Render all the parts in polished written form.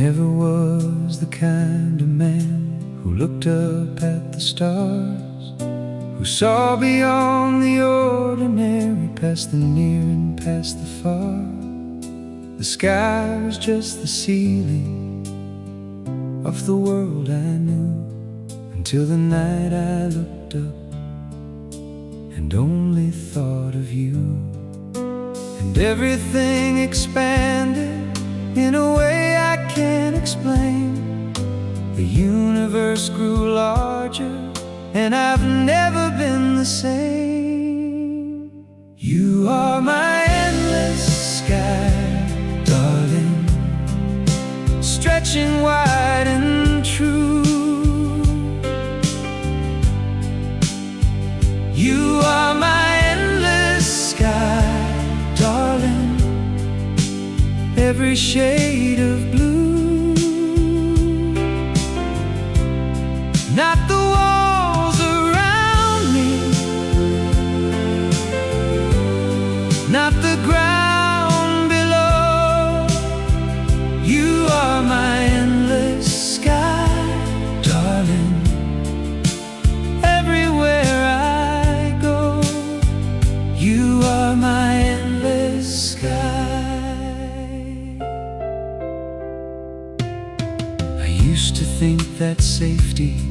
never was the kind of man who looked up at the stars, who saw beyond the ordinary, past the near and past the far. The sky was just the ceiling of the world I knew, until the night I looked up and only thought of you. And everything expanded in a way I can't explain. The universe grew larger, and I've never been the same. You are my endless sky, darling, stretching wide and true. You are my endless sky, darling, every shade of blue. Not the walls around me, not the ground below. You are my endless sky, darling, everywhere I go. You are my endless sky. I used to think that safety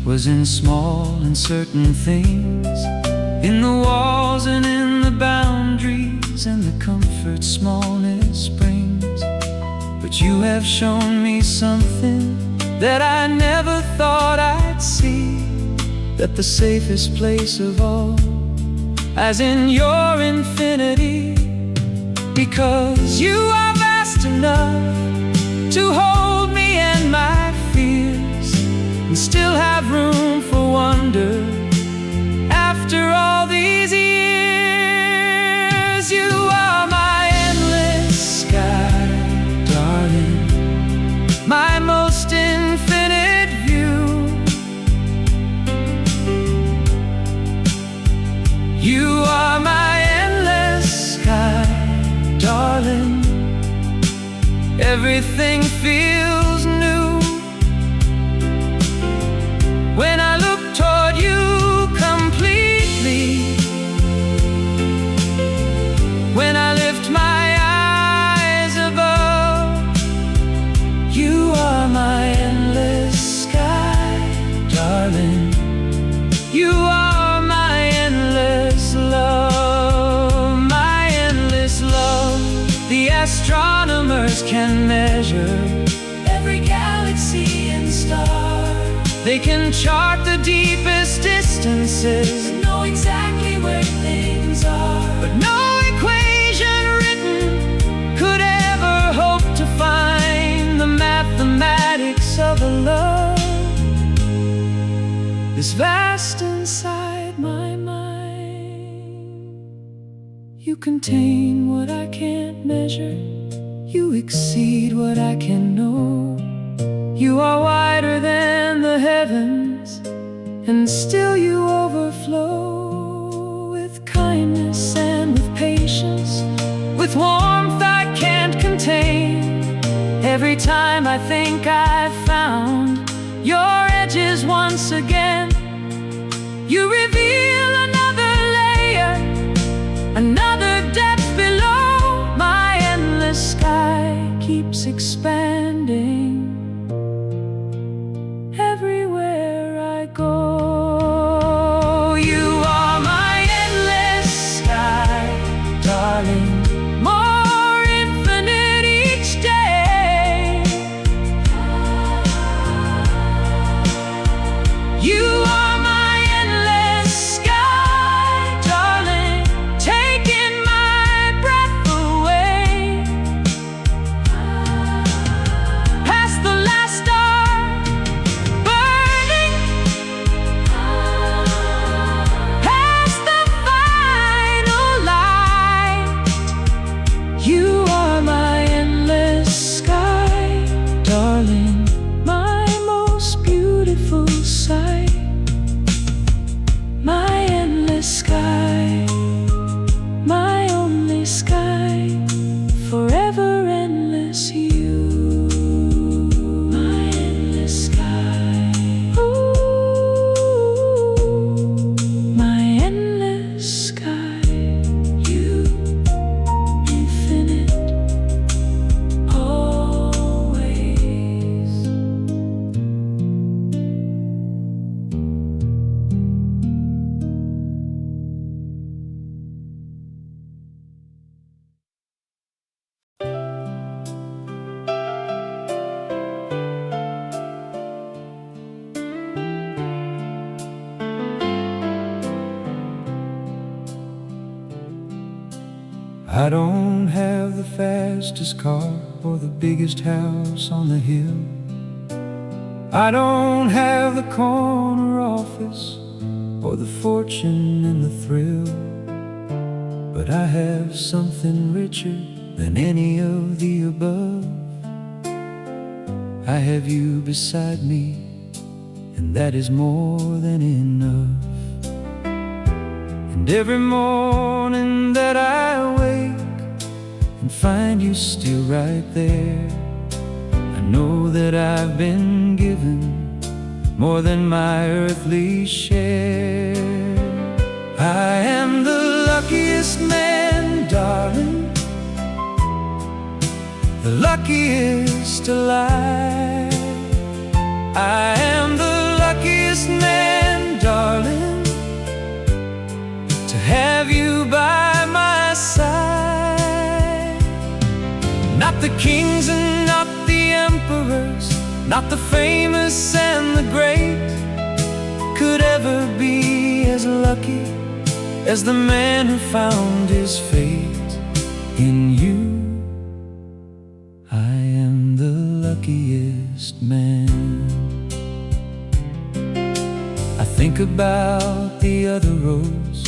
was in small and certain things, in the walls and in the boundaries, and the comfort smallness brings. But you have shown me something that I never thought I'd see, that the safest place of all lies in your infinity. Because you are vast enough to hold me and my fears, and still have room for wonder after all these years. You are my endless sky, darling, my most infinite view. You are my endless sky, darling, everything feels new when I look toward you completely. When I lift my eyes above, you are my endless sky, darling. You are my endless love, my endless love. The astronomers can measure every galaxy and star. They can chart the deepest distances and know exactly where things are. But no equation written could ever hope to find the mathematics of a love this vast inside my mind. You contain what I can't measure, you exceed what I can know. You are wider than the heavens, and still you overflow with kindness and with patience, with warmth I can't contain. Every time I think I've found your edges once again, you reveal another layer, another depth below. My endless sky keeps expanding everywhere I go. You are my endless sky, darling, more infinite each day. You are my endless sky, darling, taking my breath away. Past the last star burning, past the final light. You are my endless sky, darling, my most beautiful sight. I don't have the fastest car or the biggest house on the hill. I don't have the corner office or the fortune and the thrill, but I have something richer than any of the above. I have you beside me, and that is more than enough. And every morning that I wake and find you still right there, I know that I've been given more than my earthly share. I am the luckiest man, darling, the luckiest alive. I am the luckiest man, darling, to have you by my side. Not the kings and not the emperors, not the famous and the great could ever be as lucky as the man who found his fate in you. I am the luckiest man. I think about the other roads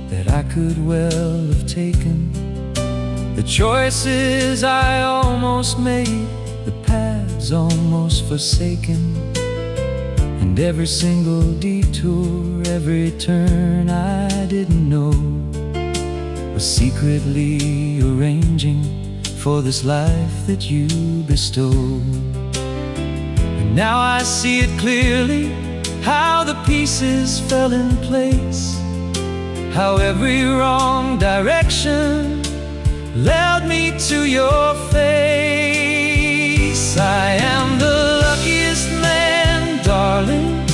that I could well have taken, the choices I almost made, the paths almost forsaken, and every single detour, every turn I didn't know was secretly arranging for this life that you bestowed. And now I see it clearly, how the pieces fell in place, how every wrong direction led me to your face. I am the luckiest man, darling,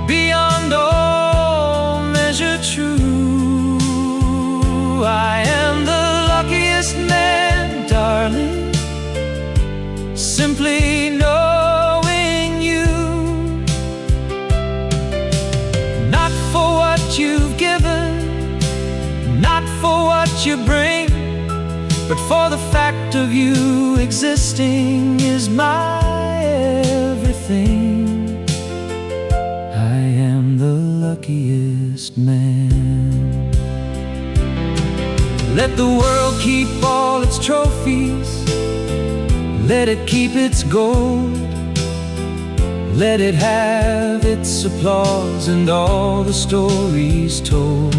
beyond all measure true. I am the luckiest man, darling, simply knowing you. Not for what you've given, not for what you bring, but for the fact of you existing is my everything. I am the luckiest man. Let the world keep all its trophies, let it keep its gold, let it have its applause and all the stories told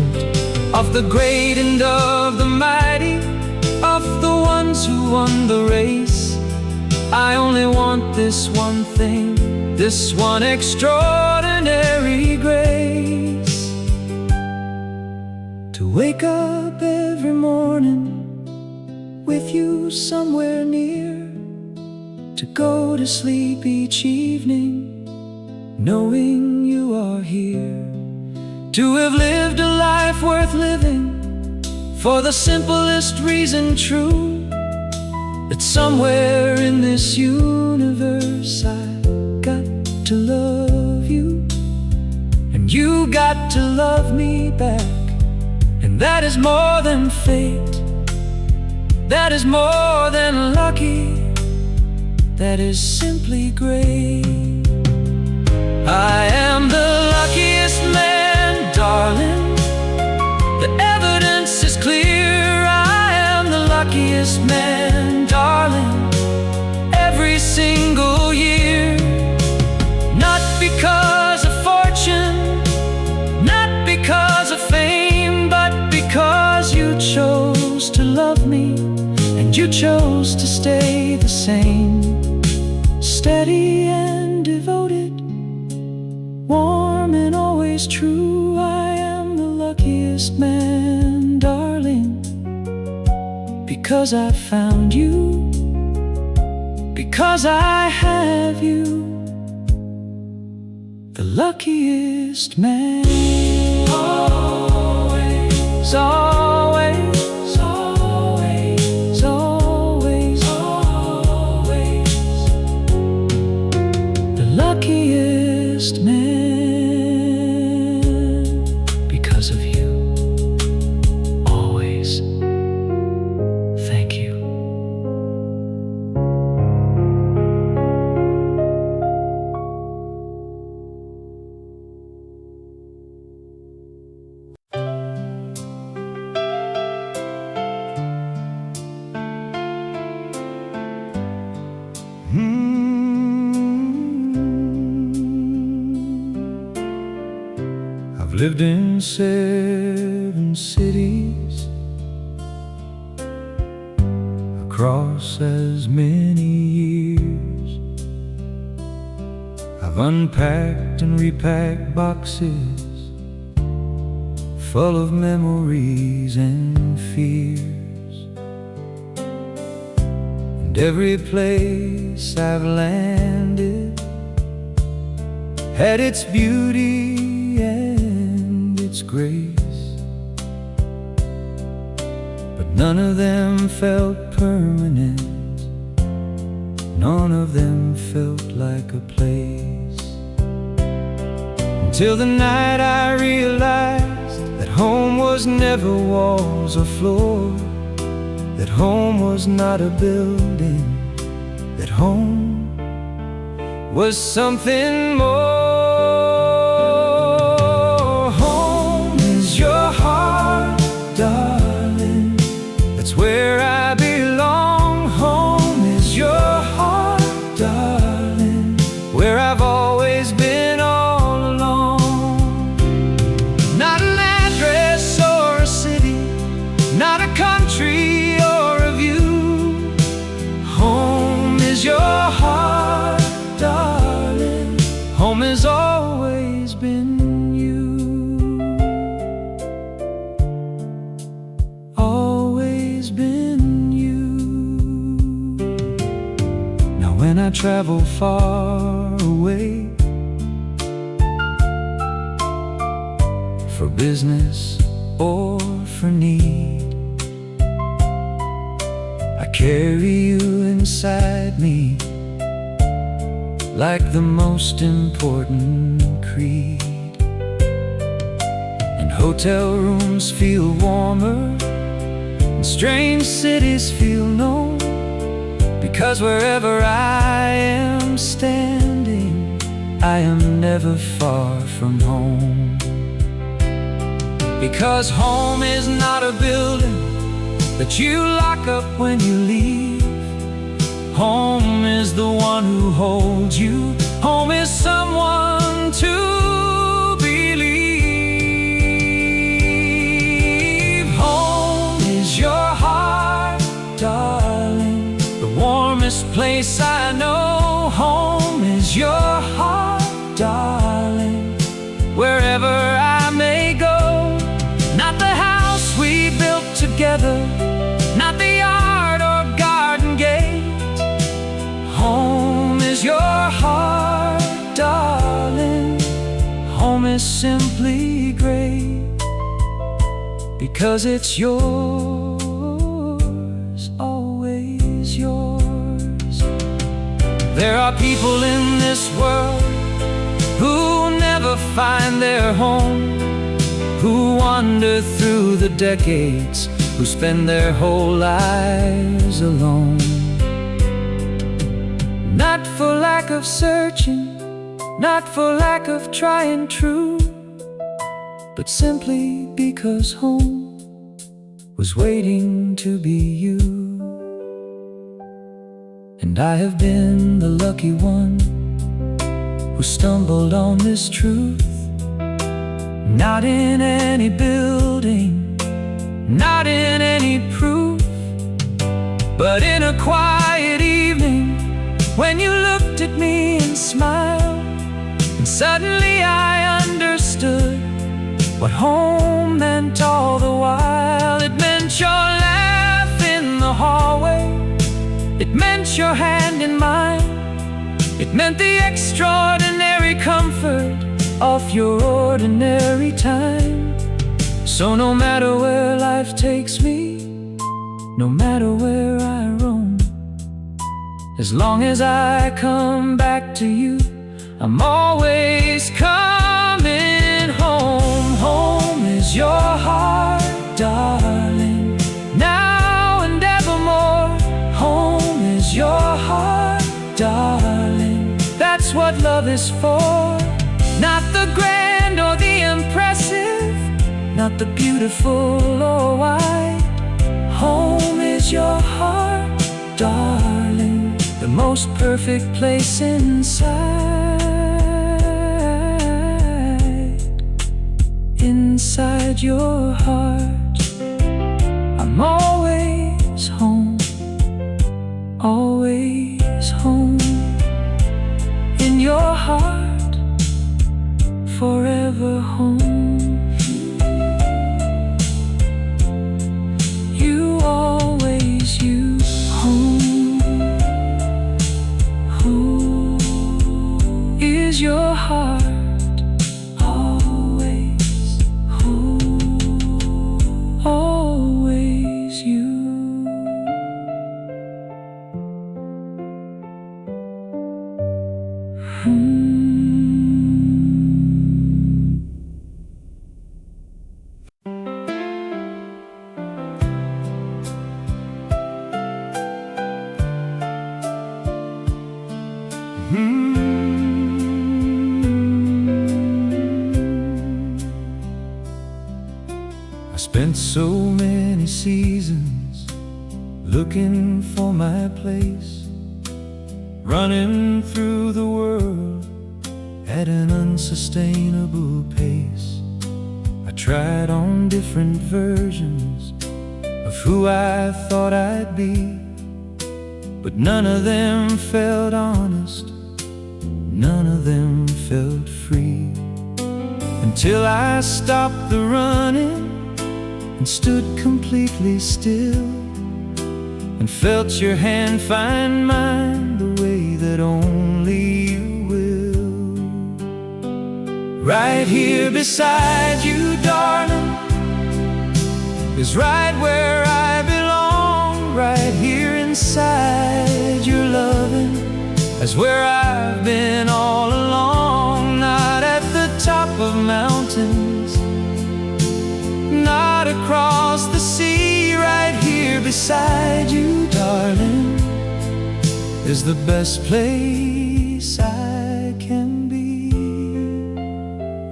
of the great and of the mighty, of the ones who won the race. I only want this one thing, this one extraordinary grace, to wake up every morning with you somewhere near, to go to sleep each evening knowing you are here, to have lived a life worth living for the simplest reason true, that somewhere in this universe I got to love you, and you got to love me back. And that is more than fate, that is more than lucky, that is simply great. I am the luckiest man, darling, the evidence is clear. I am the luckiest man, darling, every single year. Not because of fortune, not because of fame, but because you chose to love me, and you chose to stay the same, steady and devoted, warm and always true. I am the luckiest man, darling, because I found you, because I have you, the luckiest man. Always, always, always, always, always, the luckiest man, because of you, always. lived in 7 cities across as many years. I've unpacked and repacked boxes full of memories and fears. And every place I've landed had its beauty and its grace, but none of them felt permanent. None of them felt like a place. Until the night I realized that home was never walls or floor, that home was not a building, that home was something more. Home is your heart, darling, that's where I belong. Home is your heart, darling, where I've always been all along. Not an address or a city, not a country or a view. Home is your heart, darling, home has always been you. Always been you. Now when I travel far away for business or for need, I carry you inside me like the most important creed. And hotel rooms feel warmer, and strange cities feel known, because wherever I am standing, I am never far from home. Because home is not a building that you lock up when you leave. Home is the one who holds you. Home is someone to believe. Home is your heart, darling, the warmest place I know. Home is your heart, darling, wherever I may go. Not the house we built together, not the yard or garden gate. Home is your heart, darling, home is simply great, because it's yours, always yours. There are people in this world who never find their home, who wander through the decades, who spend their whole lives alone. Not for lack of searching, not for lack of trying true, but simply because home was waiting to be you. And I have been the lucky one who stumbled on this truth. Not in any building, not in any proof, but in a quiet evening, when you looked at me and smiled, and suddenly I understood what home meant all the while. It meant your laugh in the hallway, it meant your hand in mine, it meant the extraordinary comfort of your ordinary time. So no matter where life takes me, no matter where I roam, as long as I come back to you, I'm always coming home. Home is your heart, darling, now and evermore. Home is your heart, darling, that's what love is for. Not the grand or the impressive, not the beautiful or wide. Home is your heart, darling, the most perfect place inside. inside your heart. I'm always home, always home. In your heart, forever home. You always, you home. Who is your heart? Always, who, always you. I spent so many seasons looking for my place, running through the world at an unsustainable pace. I tried on different versions of who I thought I'd be, but none of them felt honest, none of them felt free. Until I stopped the running and stood completely still, and felt your hand find mine the way that only you will. Right here beside you, darling, is right where I belong. Right here inside your loving is where I've been all along. Not at the top of mountains, not across the sea. Right here beside you, darling, is the best place I can be.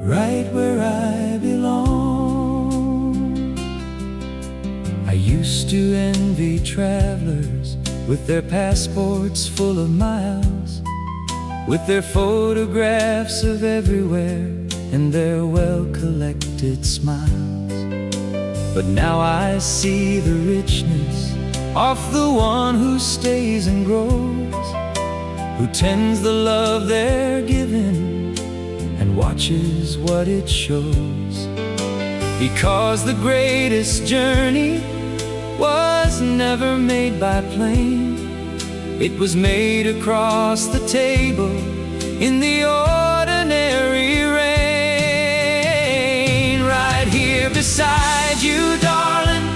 Right where I belong. I used to envy travelers with their passports full of miles, with their photographs of everywhere and their well-collected smiles. But now I see the richness of the one who stays and grows, who tends the love they're given and watches what it shows. Because the greatest journey was never made by plane, it was made across the table in the ordinary rain. Right here beside you, darling,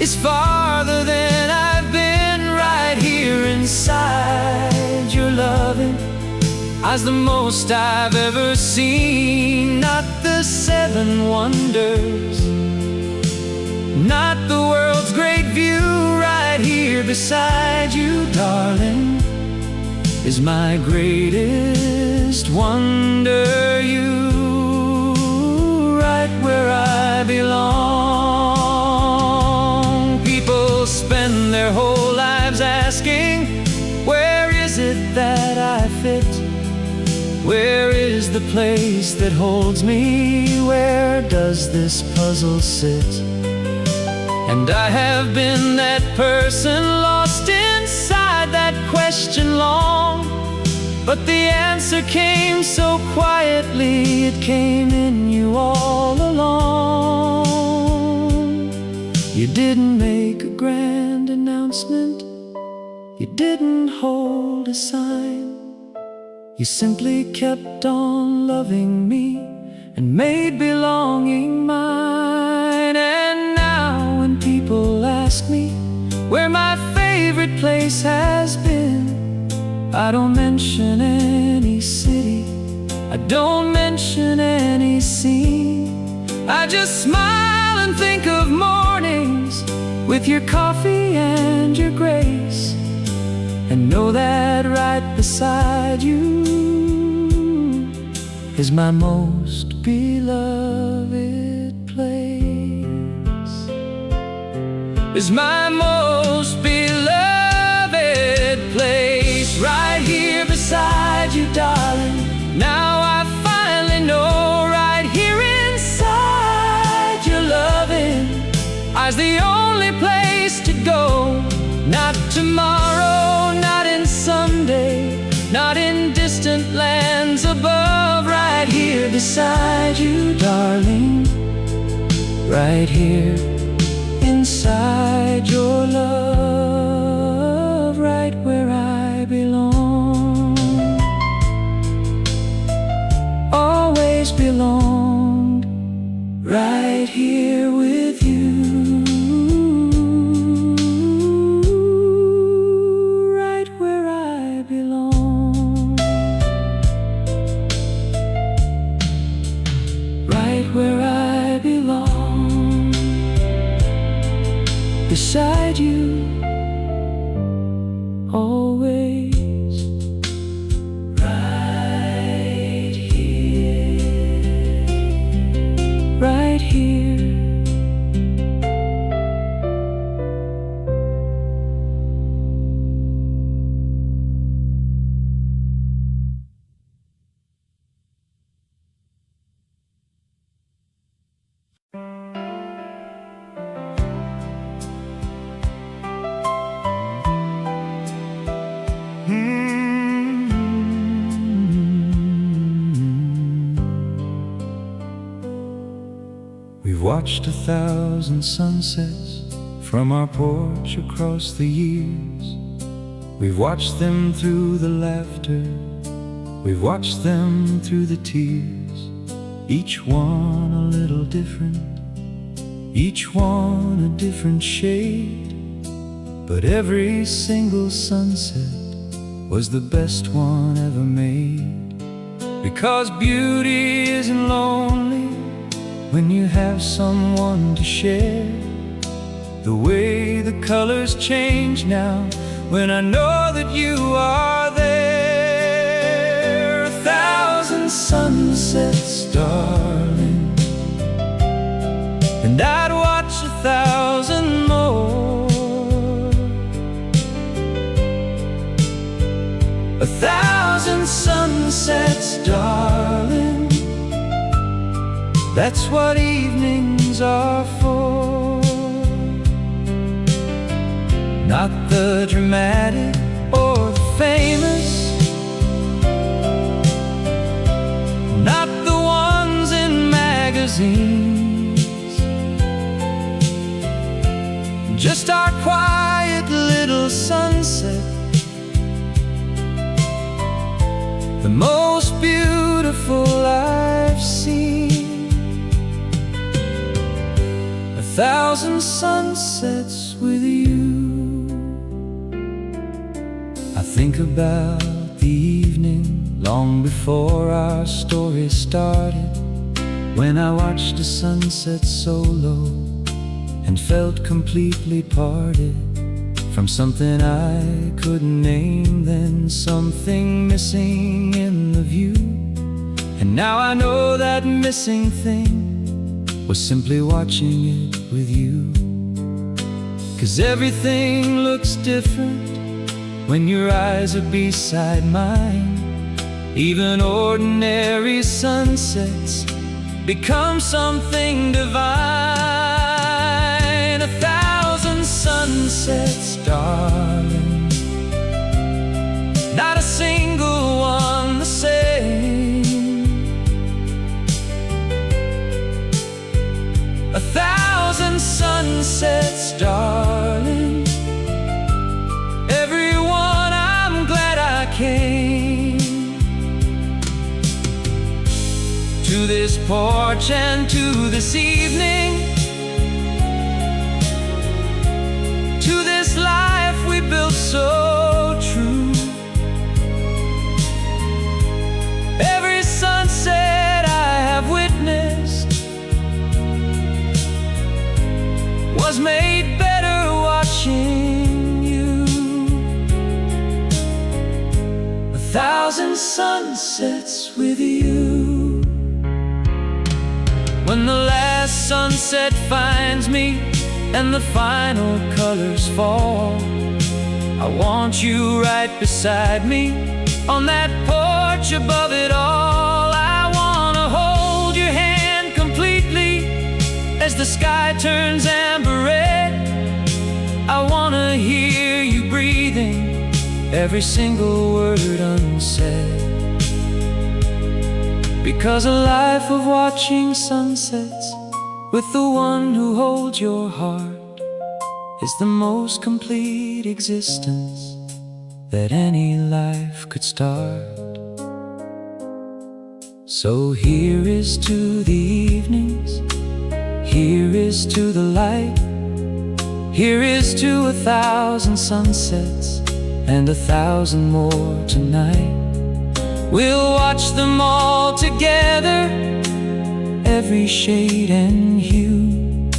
is farther than I've been. Right here inside your loving is the most I've ever seen. Not the seven wonders, not the world's great view. Right here beside you, darling, is my greatest wonder. You, right where I belong. People spend their whole lives asking, where is it that I fit? Where is the place that holds me? Where does this puzzle sit? And I have been that person lost inside that question long, but the answer came so quietly. It came in you all along. You didn't make a grand announcement, you didn't hold a sign. You simply kept on loving me and made belonging mine. And now when people ask me where my favorite place has been, I don't mention any city, I don't mention any scene. I just smile and think of mornings with your coffee and your grace, and know that right beside you is my most beloved place. Is my most beloved place. Right here beside you, darling. Now I finally know. Right here inside beside you, darling, right here inside your love, right where I belong, always belonged, right here with you, right where I belong, right where I belong, beside you, always, right here, right here. We've watched 1,000 sunsets from our porch across the years. We've watched them through the laughter, we've watched them through the tears. Each one a little different, each one a different shade, but every single sunset was the best one ever made. Because beauty isn't lonely when you have someone to share. The way the colors change now when I know that you are there. 1,000 sunsets, darling, and I'd watch 1,000 more. 1,000 sunsets, darling, that's what evenings are for. Not the dramatic or the famous, not the ones in magazines, just our quiet little sunset, the most beautiful I've seen. 1,000 sunsets with you. I think about the evening long before our story started, when I watched the sunset so low and felt completely parted from something I couldn't name, then something missing in the view. And now I know that missing thing was simply watching it with you. 'Cause everything looks different when your eyes are beside mine. Even ordinary sunsets become something divine. 1,000 sunsets, darling, not a single one the same. 1,000 sunsets, darling, every one I'm glad I came. To this porch and to this evening, to this life we built so true. Every sunset I have witnessed was made better watching you. 1,000 sunsets with you. When the last sunset finds me and the final colors fall, I want you right beside me on that porch above it all. I wanna hold your hand completely as the sky turns amber red. I wanna hear you breathing every single word unsaid. Because a life of watching sunsets with the one who holds your heart is the most complete existence that any life could start. So here is to the evenings, here is to the light, here is to 1,000 sunsets and 1,000 more tonight. We'll watch them all together, every shade and hue,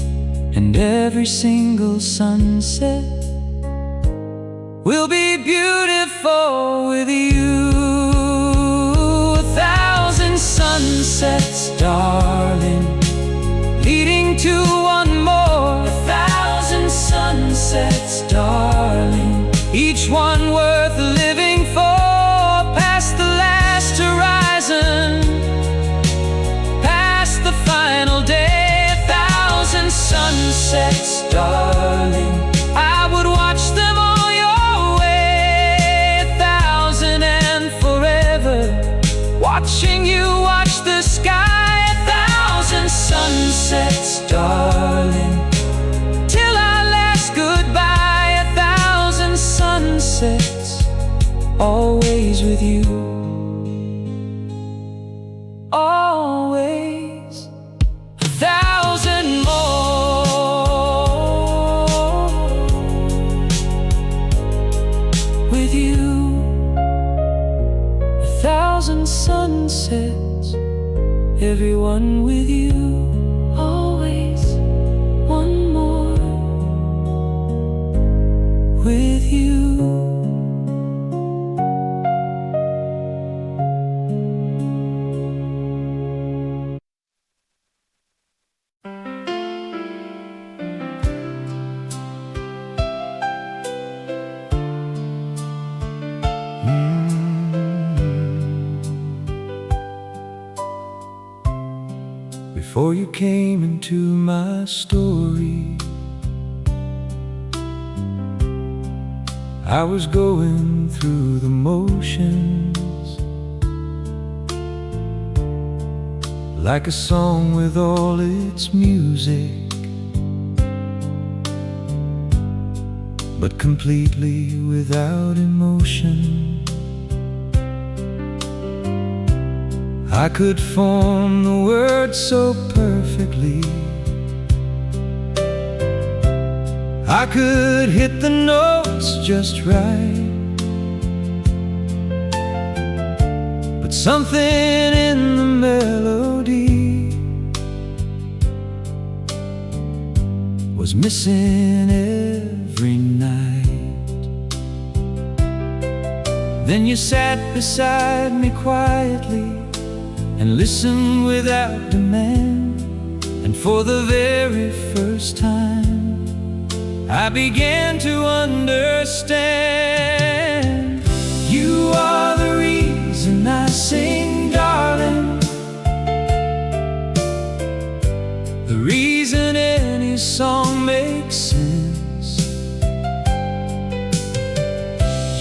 and every single sunset will be beautiful with you. 1,000 sunsets, darling, leading to one more. 1,000 sunsets, darling, each one worth living for. Past the last horizon, past the final day. 1,000 sunsets, darling, I would watch them all your way. 1,000 and forever, watching you watch the sky. 1,000 sunsets, darling, till our last goodbye. 1,000 sunsets, always with you, always. 1,000 more with you. 1,000 sunsets, everyone with you, always. One more with you. Before you came into my story, I was going through the motions, like a song with all its music, but completely without emotion. I could form the words so perfectly, I could hit the notes just right, but something in the melody was missing every night. Then you sat beside me quietly and listen without demand, and for the very first time I began to understand. You are the reason I sing, darling, the reason any song makes sense.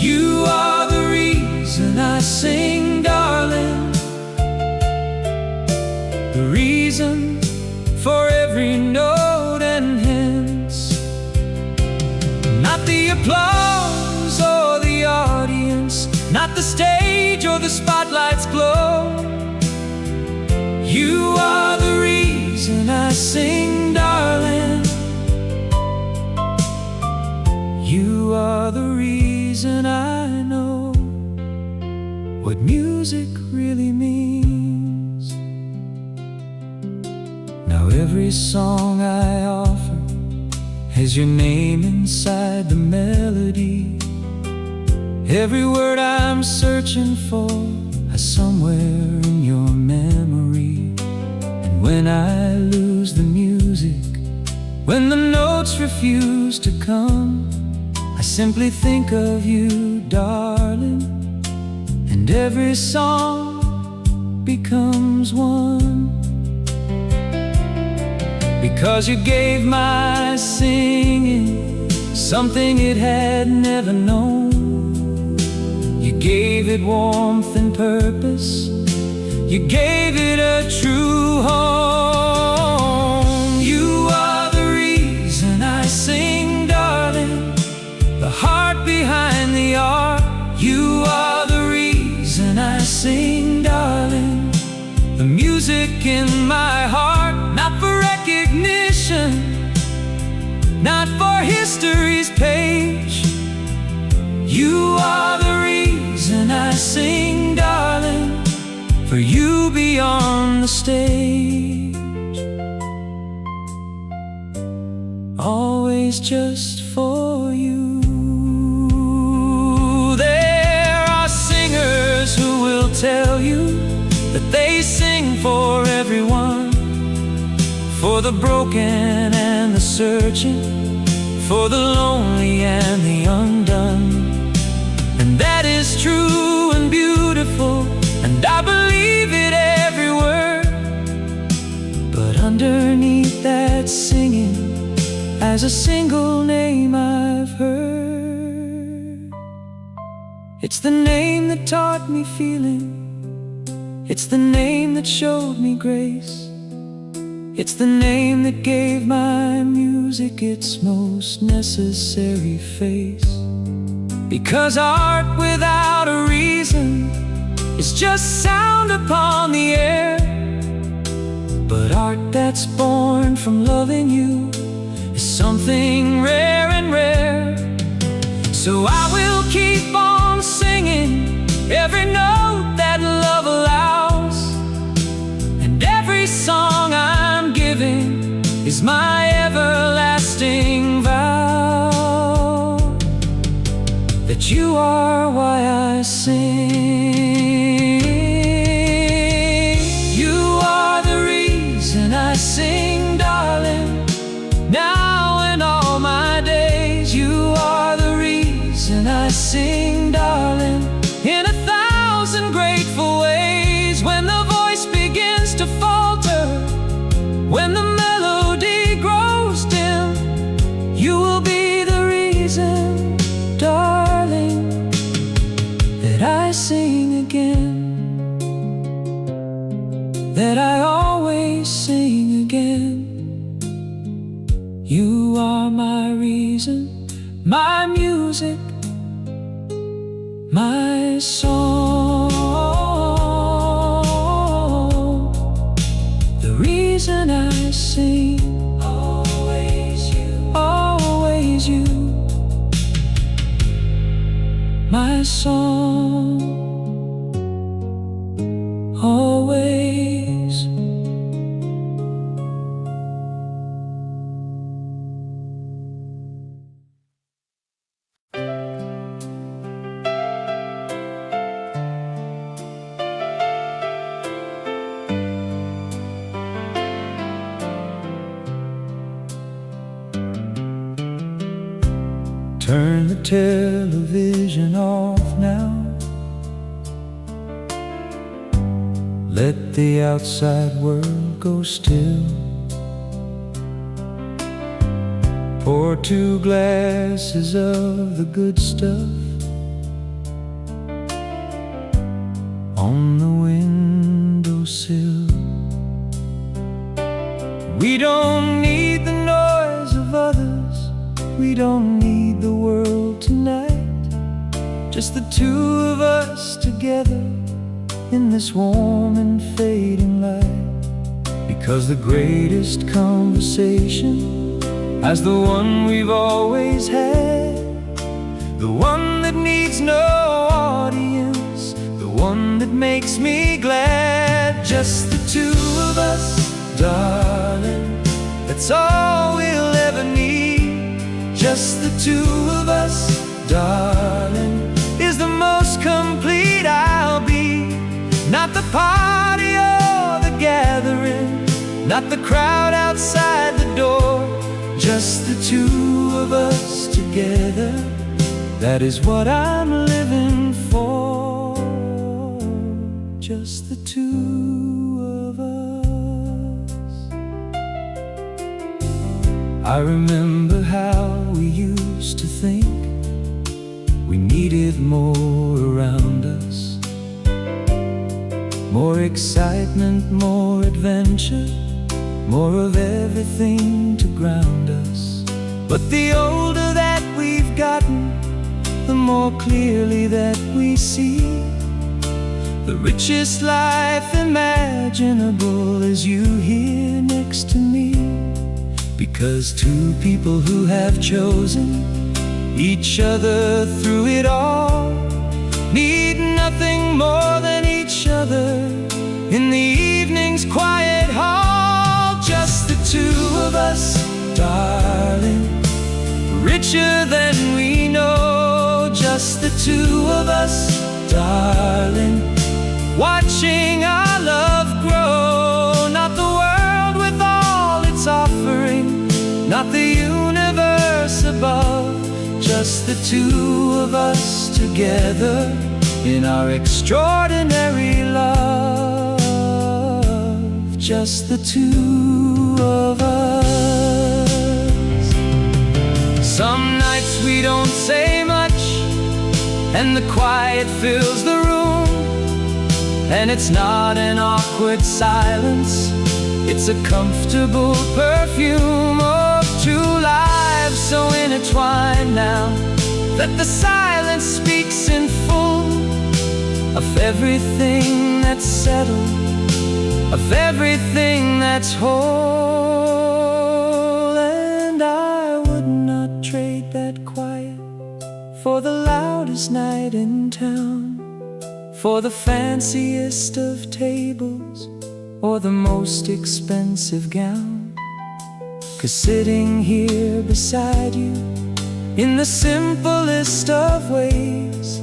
You are the reason I sing, darling, the reason for every note and hence. Not the applause or the audience, not the stage or the spotlight's glow. You are the reason I sing, darling. You are the reason I know what music really means. Now every song I offer has your name inside the melody. Every word I'm searching for is somewhere in your memory. And when I lose the music, when the notes refuse to come, I simply think of you, darling, and every song becomes one. Because you gave my singing something it had never known. You gave it warmth and purpose, You gave it a true home. You are the reason I sing, darling, the heart behind the art. You are the reason I sing, darling, the music in my heart. Not for recognition, not for history's page. You are the reason I sing, darling, for you beyond the stage. Always just for you. There are singers who will tell you that they sing for everyone, for the broken and the searching, for the lonely and the undone. And that is true and beautiful, and I believe it every word. But underneath that singing, as a single name I've heard. It's the name that taught me feeling, it's the name that showed me grace, it's the name that gave my music its most necessary face. Because art without a reason is just sound upon the air, but art that's born from loving you is something rare and rare. So I will keep on singing every note that love allows, and every song I'm giving is my everlasting vow, that you are why I sing. You are the reason I sing, darling, now and all my days. You are the reason I sing, darling, in 1,000 grateful ways. When the voice begins to falter, when the melody grows dim, you will be the reason, darling, that I sing again, that I always sing again. You are my reason, my music, my song, the reason I sing. Always you, always you, my song, always. Turn the television off now. Let the outside world go still. Pour 2 glasses of the good stuff on the windowsill. We don't need the noise of others, we don't need the world tonight. Just the 2 of us together in this warm and fading light. Because the greatest conversation as the one we've always had, the one that needs no audience, the one that makes me glad. Just the 2 of us, darling, that's all we'll ever need. Just the 2 of us, darling, is the most complete I'll be. Not the party or the gathering, not the crowd outside the door. Just the 2 of us together, that is what I'm living for. Just the 2 of us. I remember how we used to think we needed more around us. More excitement, more adventure, more of everything to ground us. But the older that we've gotten, the more clearly that we see the richest life imaginable is you here next to me. Because two people who have chosen each other through it all need nothing more than each other in the evening's quiet hall. Just the two of us, darling, richer than we know. Just the two of us, darling, watching our love grow. Not the world with all its offering, not the universe above. Just the two of us together in our extraordinary love. Just the two of us. Some nights we don't say much, and the quiet fills the room. And it's not an awkward silence, it's a comfortable perfume of two lives so intertwined now that the silence speaks in full of everything that's settled, of everything that's whole. And I would not trade that quiet for the loudest night in town, for the fanciest of tables or the most expensive gown. 'Cause sitting here beside you in the simplest of ways,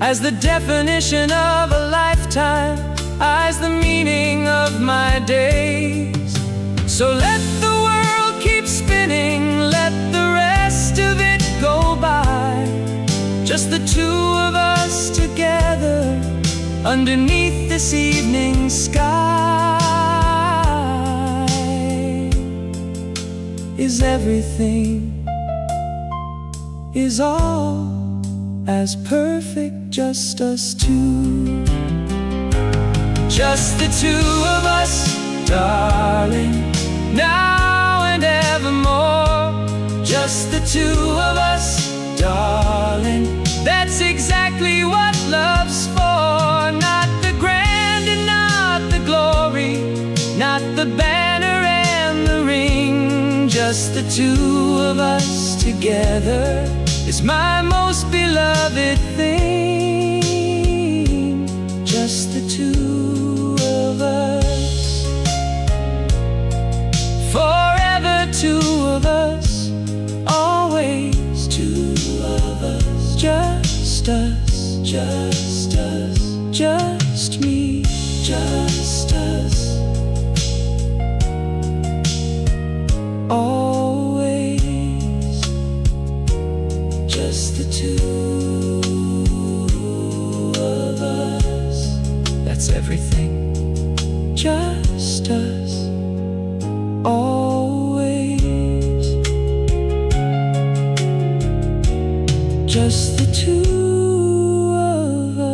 as the definition of a lifetime, as the meaning of my days. So let the world keep spinning, let the rest of it go by. Just the two of us together underneath this evening sky. Is everything, is all as perfect, just us two. Just the two of us, darling, now and evermore. Just the two of us, darling, that's exactly what love's for. Not the grand and not the glory, not the banner and the ring. Just the two of us together is my most beloved thing. Just the two of us, forever two of us, always two of us. Just us, just us, just me, just us. Always, just the two of us. That's everything. Just us. Always, just the two of us.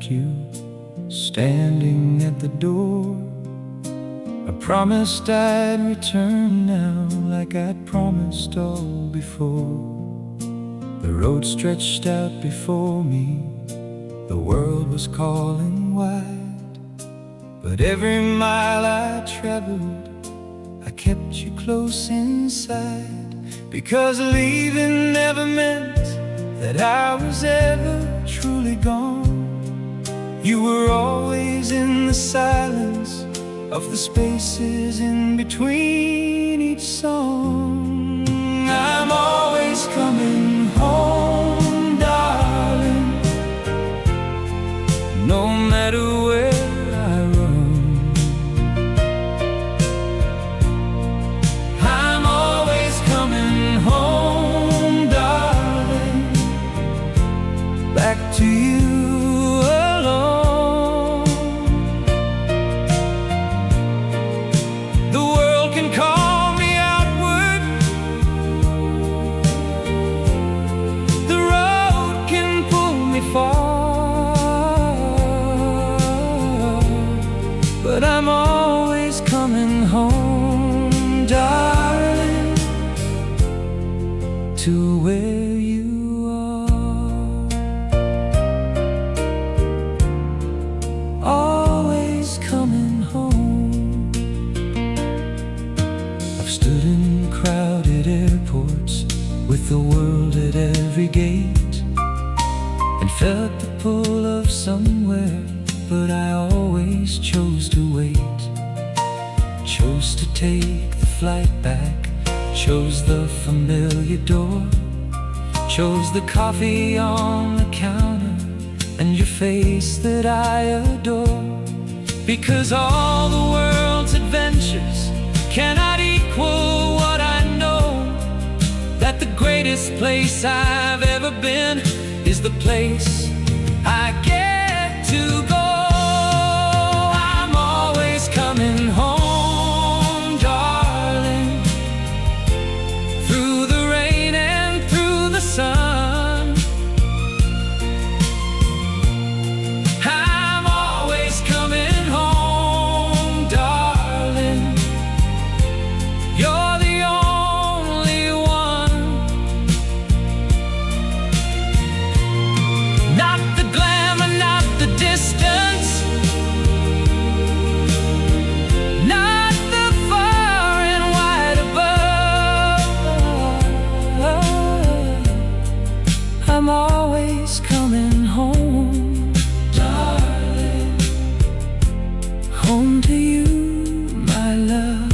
You standing at the door, I promised I'd return now, like I'd promised all before. The road stretched out before me, the world was calling wide. But every mile I traveled, I kept you close inside. Because leaving never meant that I was ever truly gone. You were always in the silence of the spaces in between each song. I'm always coming home, darling, no matter where I roam. to where you are. Always coming home. I've stood in crowded airports with the world at every gate, and felt the pull of somewhere, but I always chose to wait. Chose to take the flight back, chose the familiar door, chose the coffee on the counter and your face that I adore. Because all the world's adventures cannot equal what I know, that the greatest place I've ever been is the place I get to go. I'm always coming home, darling, through the rain and through the sun. I'm always coming home, darling. You're the only one. Not the glamour, not the distance, not the far and wide above. I'm always coming home, darling, home to you, my love.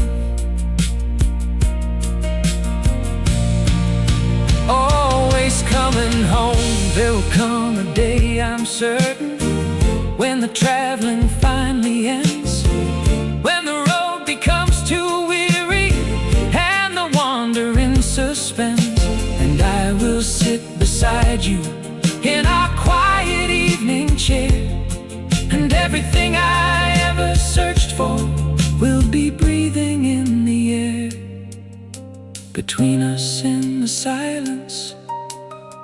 Always coming home. There will come a day, I'm certain, when the traveling finally ends, when the road becomes too weary and the wandering suspends, and I will sit beside you in our quiet evening chair, and everything I ever searched for will be breathing in the air. Between us in the silence,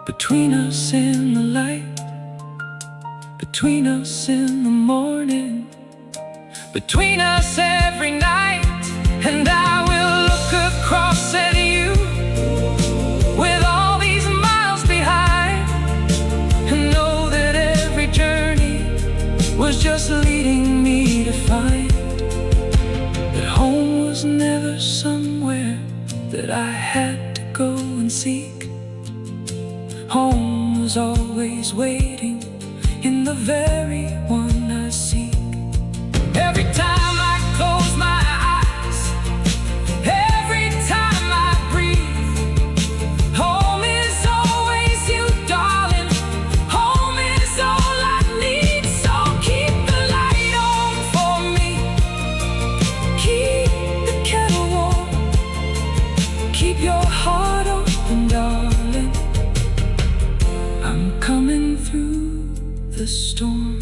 between us in the light, between us in the morning, between us every night. And I will look across at you with all these miles behind, and know that every journey was just leading me to find that home was never somewhere that I had to go and seek. Home was always waiting in the very one I seek. Every time I close my eyes, every time I breathe, home is always you, darling. Home is all I need. So keep the light on for me, keep the kettle warm, keep your heart open, darling. I'm coming through the storm.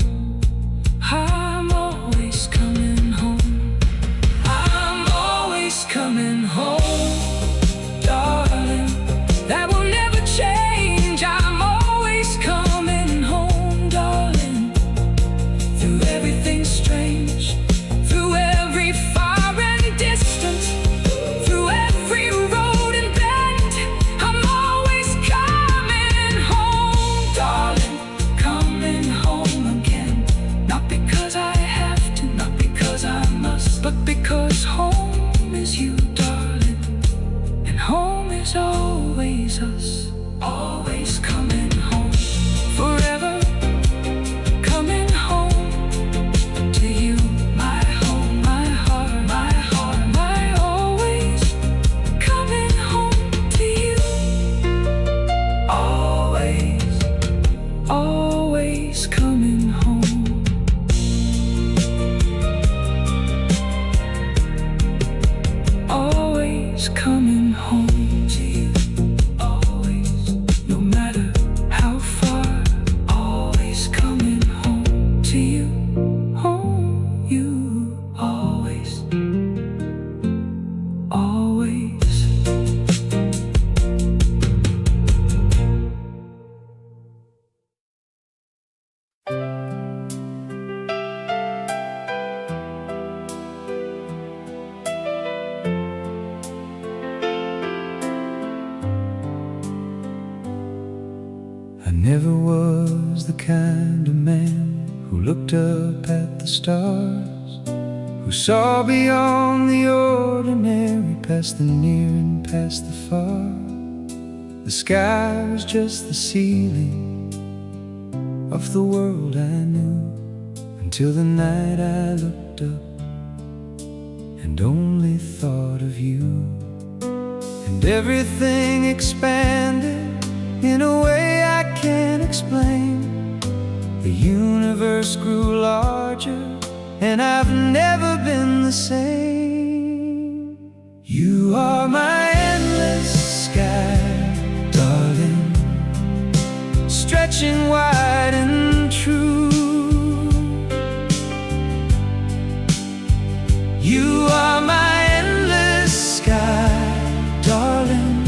I'm always coming home. I'm always coming home, darling. That will never change. I'm always coming home, darling. Through everything strange, through every far and distant, through every road and bend, I'm always coming home, darling. Coming home again. Not because I have to, not because I must, but because home is you, darling. And home is always us. Always coming home. Forever coming home to you. My home, my heart, my heart, my always coming home to you. Always, always coming home. Always coming home to you. Always, no matter how far. Always coming home to you. Home, you. Always, always. never was the kind of man who looked up at the stars, who saw beyond the ordinary, past the near and past the far. The sky was just the ceiling of the world I knew, until the night I looked up and only thought of you. And everything expanded in a way I can't explain. The universe grew larger, and I've never been the same. You are my endless sky, darling, stretching wide and true. You are my endless sky, darling,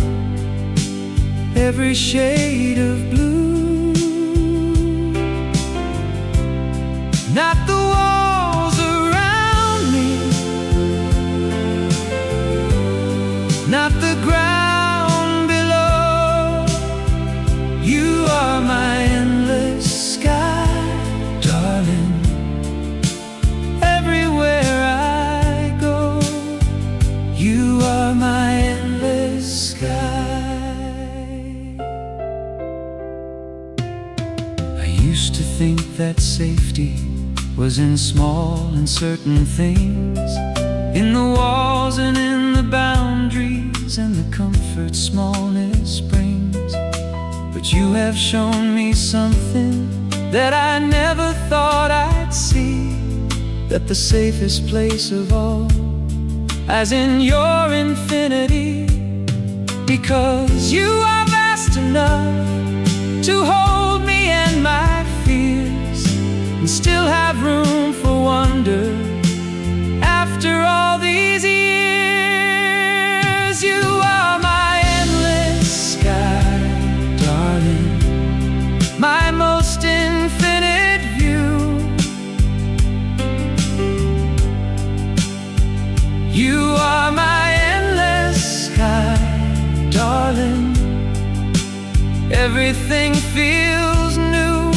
every shade of blue. Not the walls around me, not the ground below. You are my endless sky, darling, everywhere I go. You are my endless sky. I used to think that safety was in small and certain things, in the walls and in the boundaries, and the comfort smallness brings. But you have shown me something that I never thought I'd see, that the safest place of all lies in your infinity. Because you are vast enough to hold me and my fears, and still have room for wonder after all these years. You are my endless sky, darling, my most infinite view. You are my endless sky, darling, everything feels new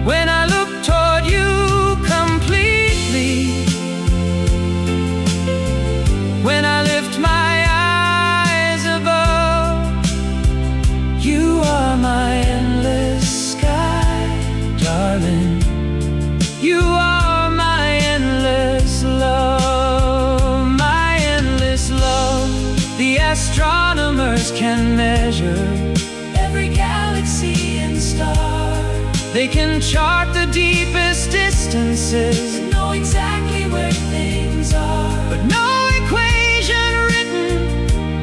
when I look toward you completely. When I lift my eyes above, you are my endless sky, darling. You are my endless love, my endless love. The astronomers can measure every galaxy and star. They can chart the deepest distances, know exactly where things are. But no equation written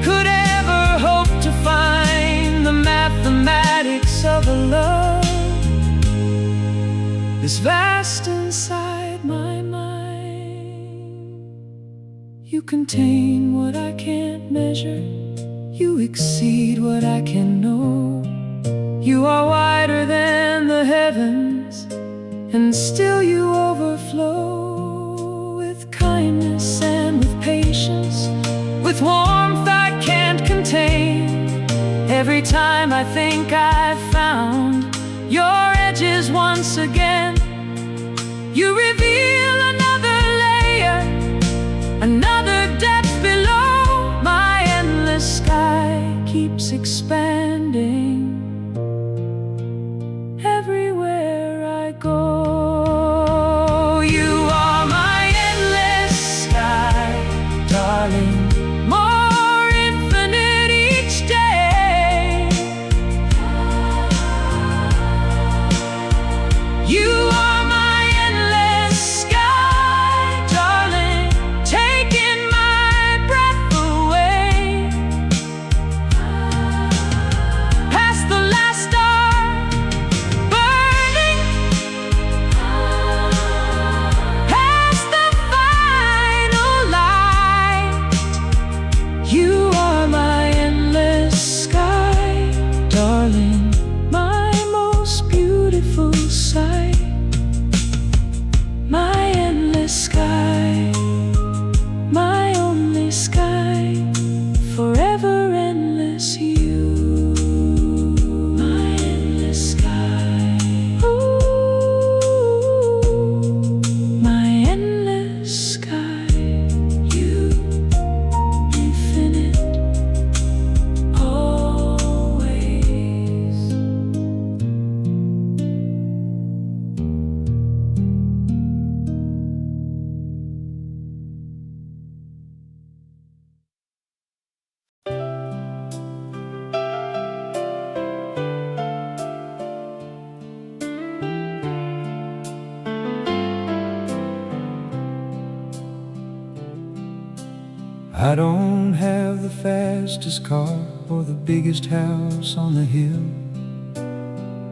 could ever hope to find the mathematics of a love this vast inside my mind. You contain what I can't measure, you exceed what I can know. You are wider than the heavens, and still you overflow with kindness and with patience, with warmth I can't contain. Every time I think I've found your edges once again, you reveal another layer, another depth below. My endless sky keeps expanding everywhere I go. You are my endless sky, darling, more infinite each day. You are my endless sky, darling, taking my breath away. I don't have the fastest car or the biggest house on the hill.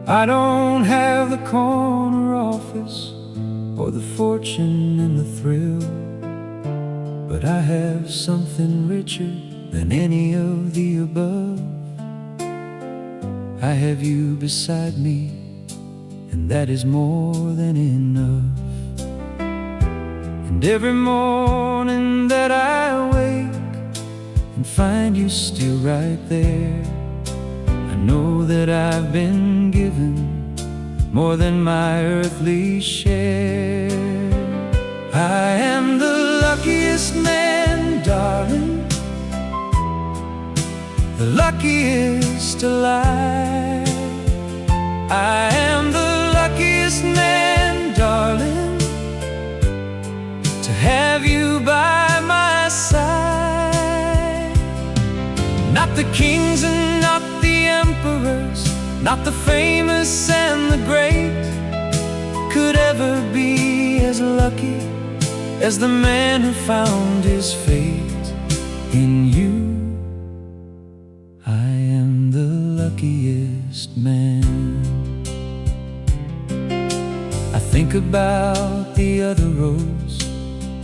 I don't have the corner office or the fortune and the thrill, but I have something richer than any of the above. I have you beside me, and that is more than enough. And every morning that I wake and find you still right there, I know that I've been given more than my earthly share. I am the luckiest man, darling, the luckiest alive. I am the luckiest man, darling, to have you by my side. Not the kings and not the emperors, not the famous and the great could ever be as lucky as the man who found his fate in you. I am the luckiest man. I think about the other roads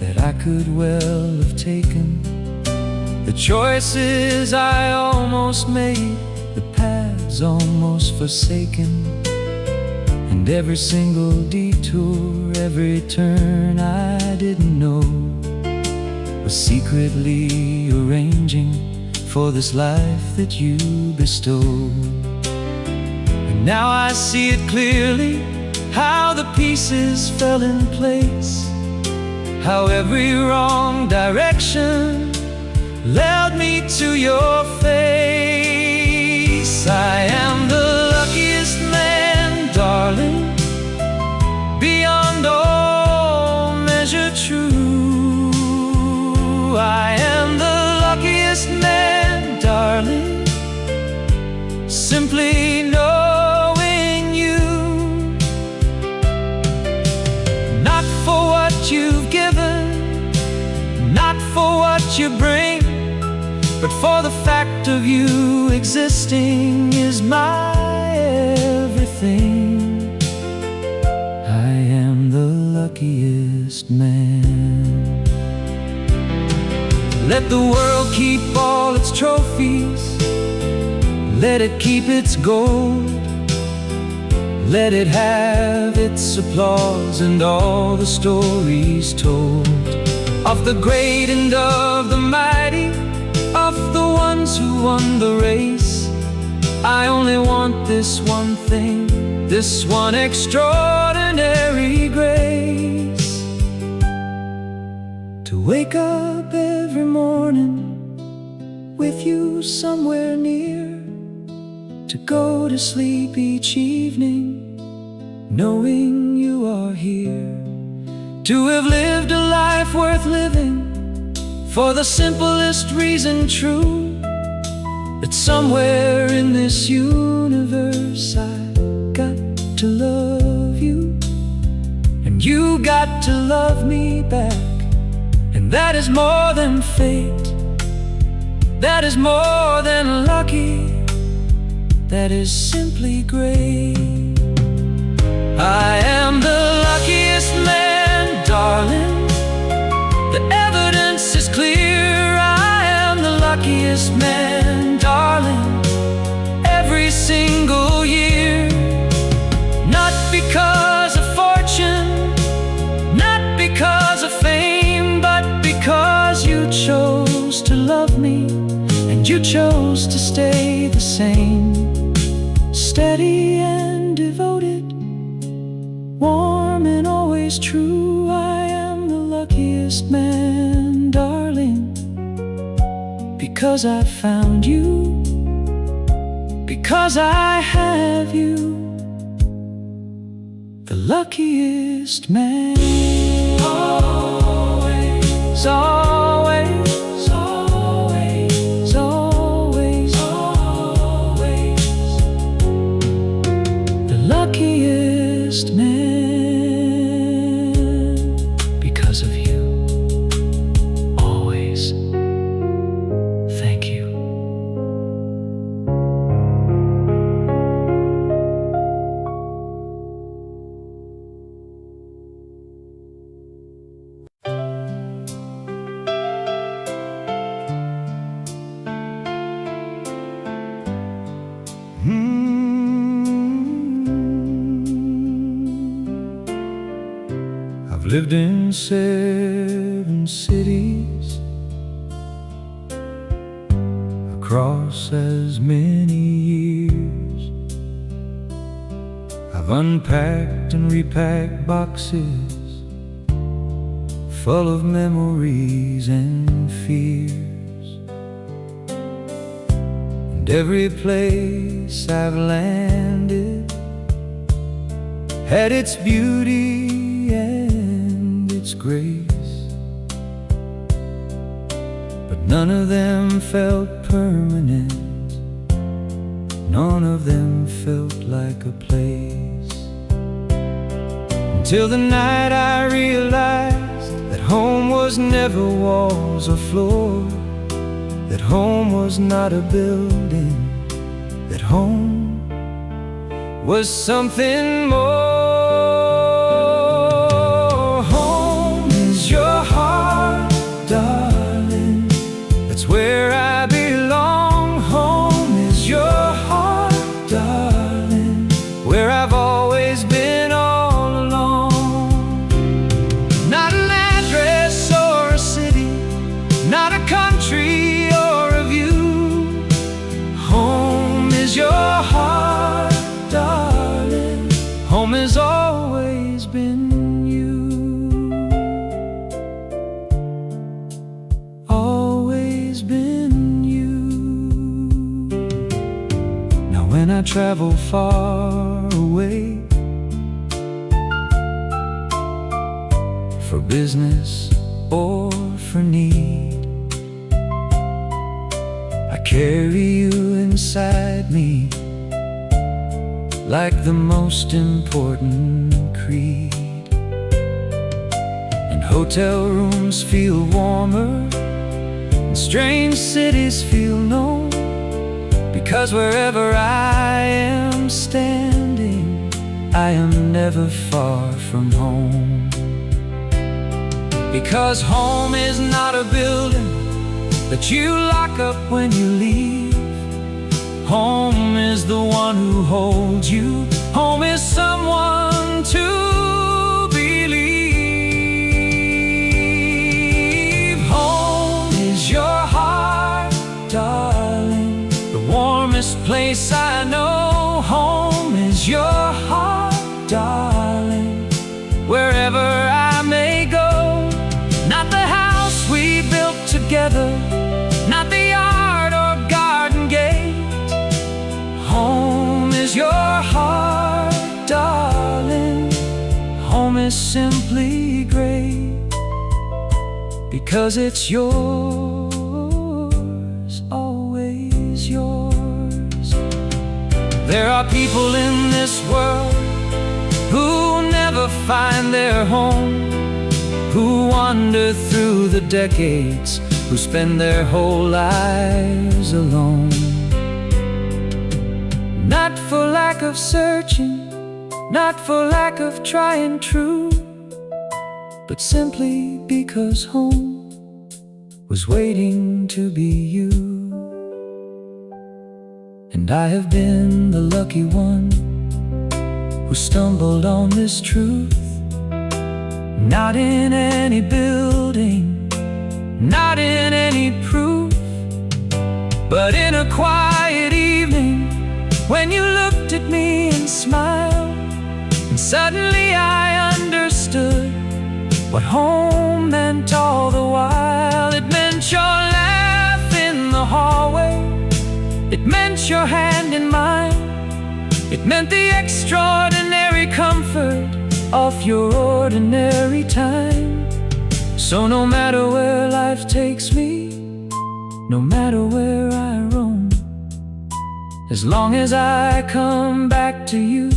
that I could well have taken, the choices I almost made, the paths almost forsaken, and every single detour, every turn I didn't know was secretly arranging for this life that you bestowed. And now I see it clearly, how the pieces fell in place, how every wrong direction led me to your face. I am the luckiest man, darling, beyond all measure true. I am the luckiest man, darling, simply knowing you. Not for what you've given, not for what you bring, but for the fact of you existing is my everything. I am the luckiest man. Let the world keep all its trophies, let it keep its gold, let it have its applause and all the stories told of the great and of the mighty, of the ones who won the race. I only want this one thing, this one extraordinary grace, to wake up every morning with you somewhere near, to go to sleep each evening knowing you are here, to have lived a life worth living for the simplest reason true, that somewhere in this universe I got to love you, and you got to love me back. And that is more than fate, that is more than lucky, that is simply great. I am the luckiest man, darling, the evidence is clear. I am the luckiest man, darling, every single year. Not because of fortune, not because of fame, but because you chose to love me, and you chose to stay the same, steady and devoted, warm and always true. I am the luckiest man, darling, because I found you, because I have you, the luckiest man. Always, always, always, always, always, the luckiest man, because of you, always. lived in 7 cities across as many years. I've unpacked and repacked boxes full of memories and fears. And every place I've landed had its beauty and its grace, but none of them felt permanent. None of them felt like a place. Until the night I realized that home was never walls or floor, that home was not a building, that home was something more. Home is your heart, darling, that's where I belong. Home is your heart, darling, where I've always been all along. Not an address or a city, not a country or a view. Home is your heart, darling, home has always been you. Always been you. Now when I travel far away for business or for need, I carry you inside me like the most important creed. And hotel rooms feel warmer, and strange cities feel known, because wherever I am standing, I am never far from home. Because home is not a building that you lock up when you leave. Home is the one who holds you. Home is someone to believe. Home is your heart, darling, the warmest place I know. Home is your heart, darling, wherever I may go. Not the house we built together, not the yard or garden gate. Home is your heart, darling. Home is simply great because it's yours, always yours. There are people in this world who never find their home, who wander through the decades, who spend their whole lives alone. Not for lack of searching, not for lack of trying true, but simply because home was waiting to be you. And I have been the lucky one who stumbled on this truth. Not in any building, not in any proof, but in a quiet evening, when you looked at me and smiled, and suddenly I understood what home meant all the while. It meant your laugh in the hallway, it meant your hand in mine, it meant the extraordinary comfort of your ordinary time. So no matter where life takes me, no matter where I roam, as long as I come back to you,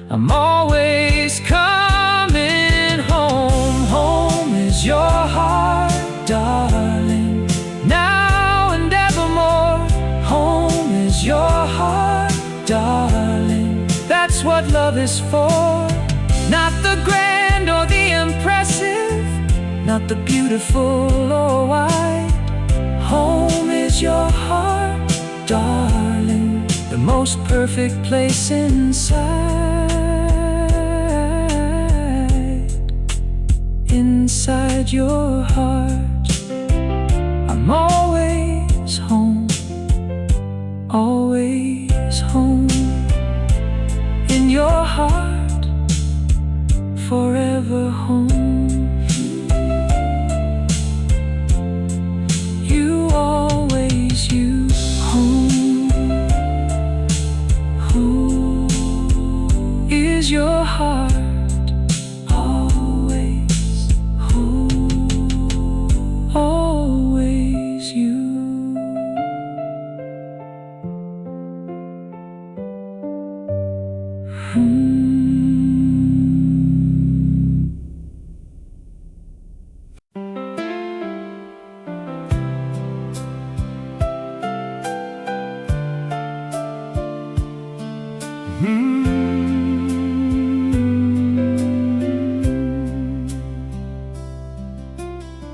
I'm always coming home. Home is your heart, darling, now and evermore. Home is your heart, darling, that's what love is for. Not the grand or the impressive, not the beautiful or wide. Home is your heart, darling, the most perfect place inside. beside your heart. I'm always home, always home. In your heart, forever home. You always, you home. Who is your heart? Always, who? Always you.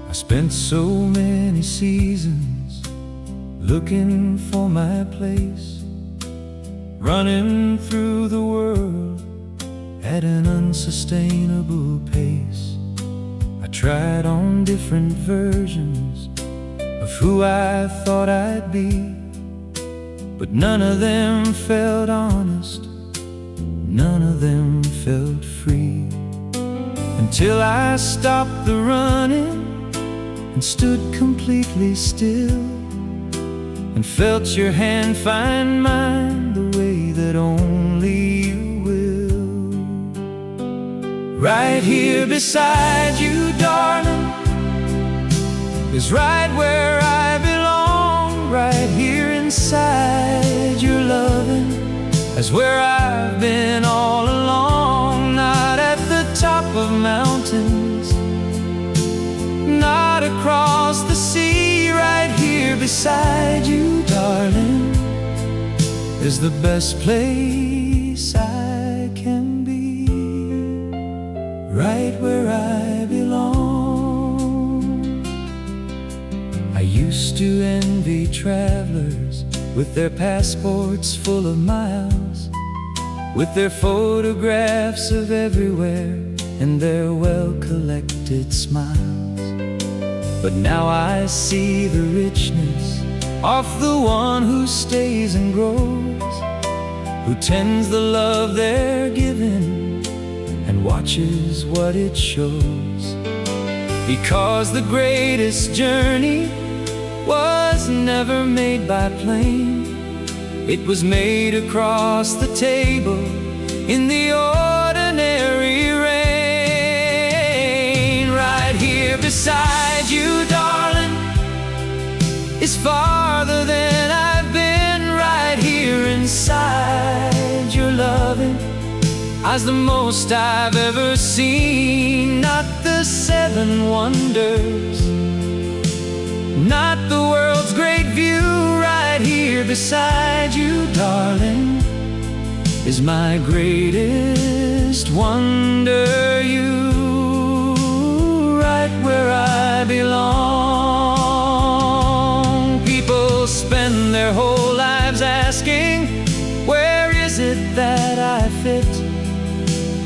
I spent so many seasons looking for my place, running through the world at an unsustainable pace. I tried on different versions of who I thought I'd be, but none of them felt honest, none of them felt free. Until I stopped the running and stood completely still, and felt your hand find mine the way that only you will. Right here beside you, darling, is right where I belong. Right here inside your loving is where I've been all along. Not at the top of mountains, not across the sea. Right here beside you, darling, is the best place I can be. Right where I belong. I used to envy travelers with their passports full of miles, with their photographs of everywhere and their well-collected smiles. But now I see the richness of the one who stays and grows, who tends the love they're given and watches what it shows. Because the greatest journey was never made by plane, it was made across the table in the ordinary rain. Right here beside you, darling, is farther than I've been. Right here inside your loving is the most I've ever seen. Not the seven wonders, not the world's great view. Right here beside you, darling, is my greatest wonder. You, right where I belong. People spend their whole lives asking, where is it that I fit?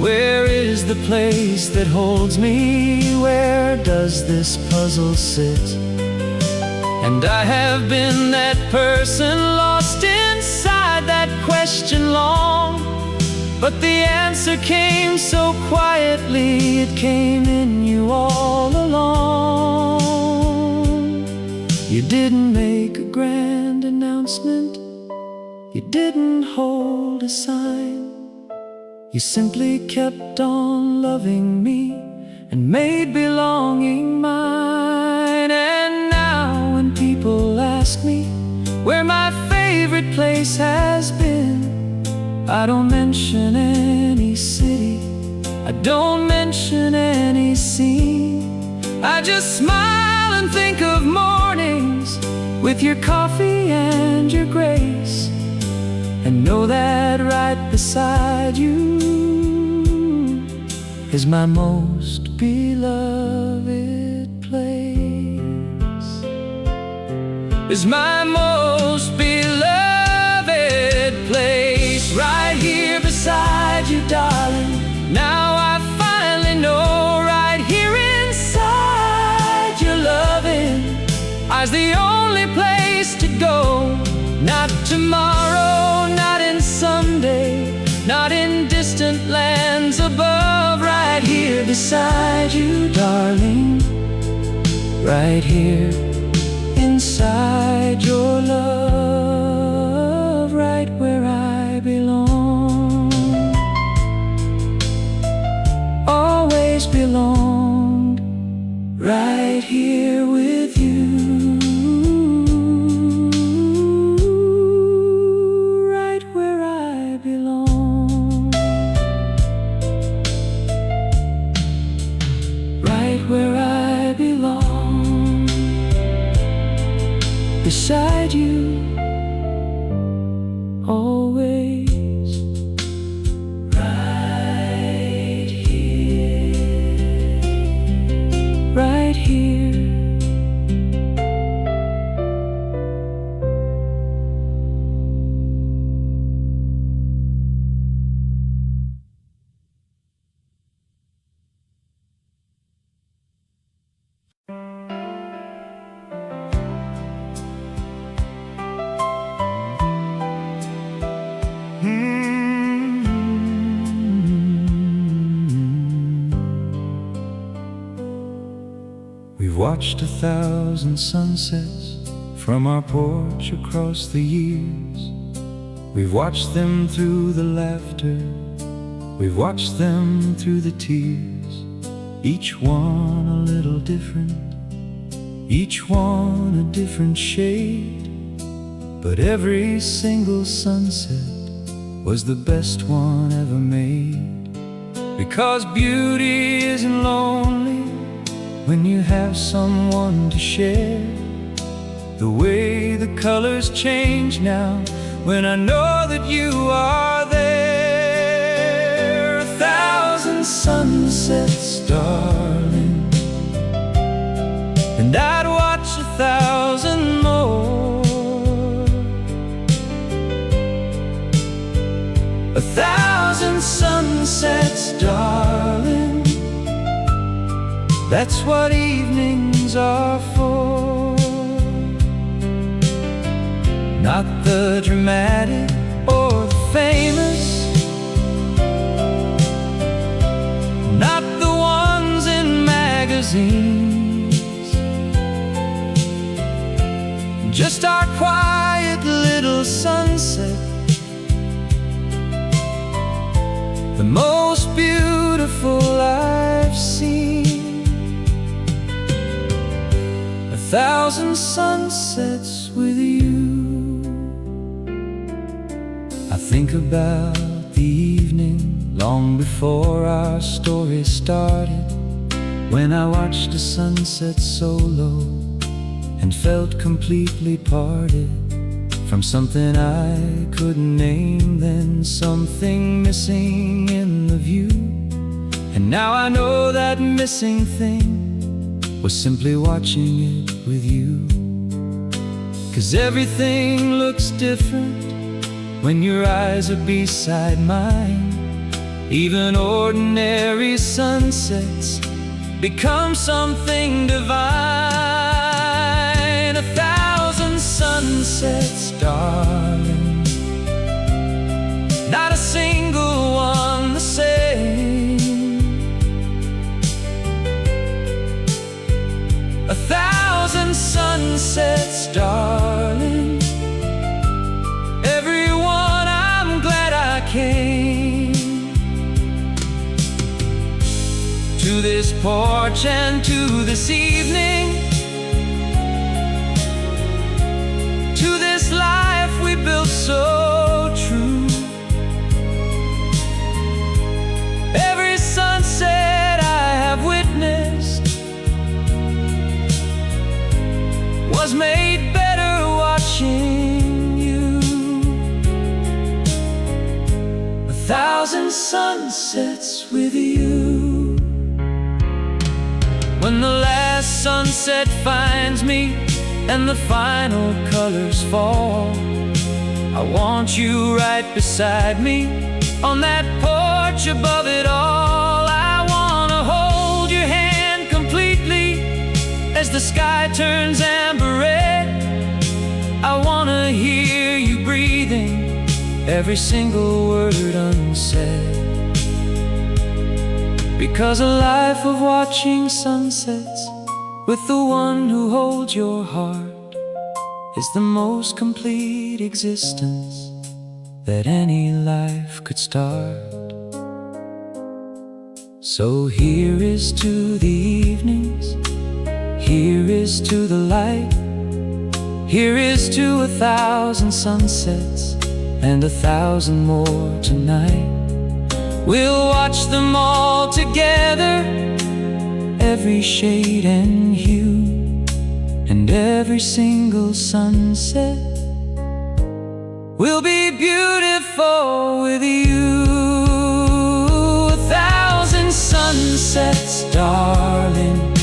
Where is the place that holds me? Where does this puzzle sit? And I have been that person lost inside that question long, but the answer came so quietly. It came in you all along. You didn't make a grand announcement, you didn't hold a sign. You simply kept on loving me and made belonging mine. And now when people ask me where my favorite place has been, I don't mention any city, I don't mention any scene. I just smile and think of mornings with your coffee and your grace, and know that right beside you is my most beloved place. Is my most beloved place. Right here beside you, darling. Now I finally know. Right here inside Sky's the only place to go. Not tomorrow, not in someday, not in distant lands above. Right here beside you, darling. Right here inside your love. Right where I belong. Always belonged. Right here with you. Right where I belong. Right where I belong. Beside you. Always. Right here. Right here. We've watched 1,000 sunsets from our porch across the years. We've watched them through the laughter, we've watched them through the tears. Each one a little different, each one a different shade. But every single sunset was the best one ever made. Because beauty isn't lonely when you have someone to share. The way the colors change now when I know that you are there. 1,000 sunsets, darling, and I'd watch 1,000 more. 1,000 sunsets, darling, that's what evenings are for. Not the dramatic or the famous, not the ones in magazines. Just our quiet little sunset, the most beautiful I've seen. 1,000 sunsets with you. I think about the evening long before our story started, when I watched the sunset solo and felt completely parted from something I couldn't name, then something missing in the view. And now I know that missing thing was simply watching it with you. 'Cause everything looks different when your eyes are beside mine. Even ordinary sunsets become something divine. 1,000 sunsets, darling, not a single one the same. 1,000 sunsets, darling, every one I'm glad I came. To this porch and to this evening, to this life we built so true. Every sunset I have witnessed was made better watching you. 1,000 sunsets with you. When the last sunset finds me and the final colors fall, I want you right beside me on that porch above it all. I wanna hold your hand completely as the sky turns amber red. every single word unsaid. Because a life of watching sunsets with the one who holds your heart is the most complete existence that any life could start. So here is to the evenings, here is to the light, here is to 1,000 sunsets and 1,000 more tonight. We'll watch them all together, every shade and hue, and every single sunset will be beautiful with you. 1,000 sunsets, darling,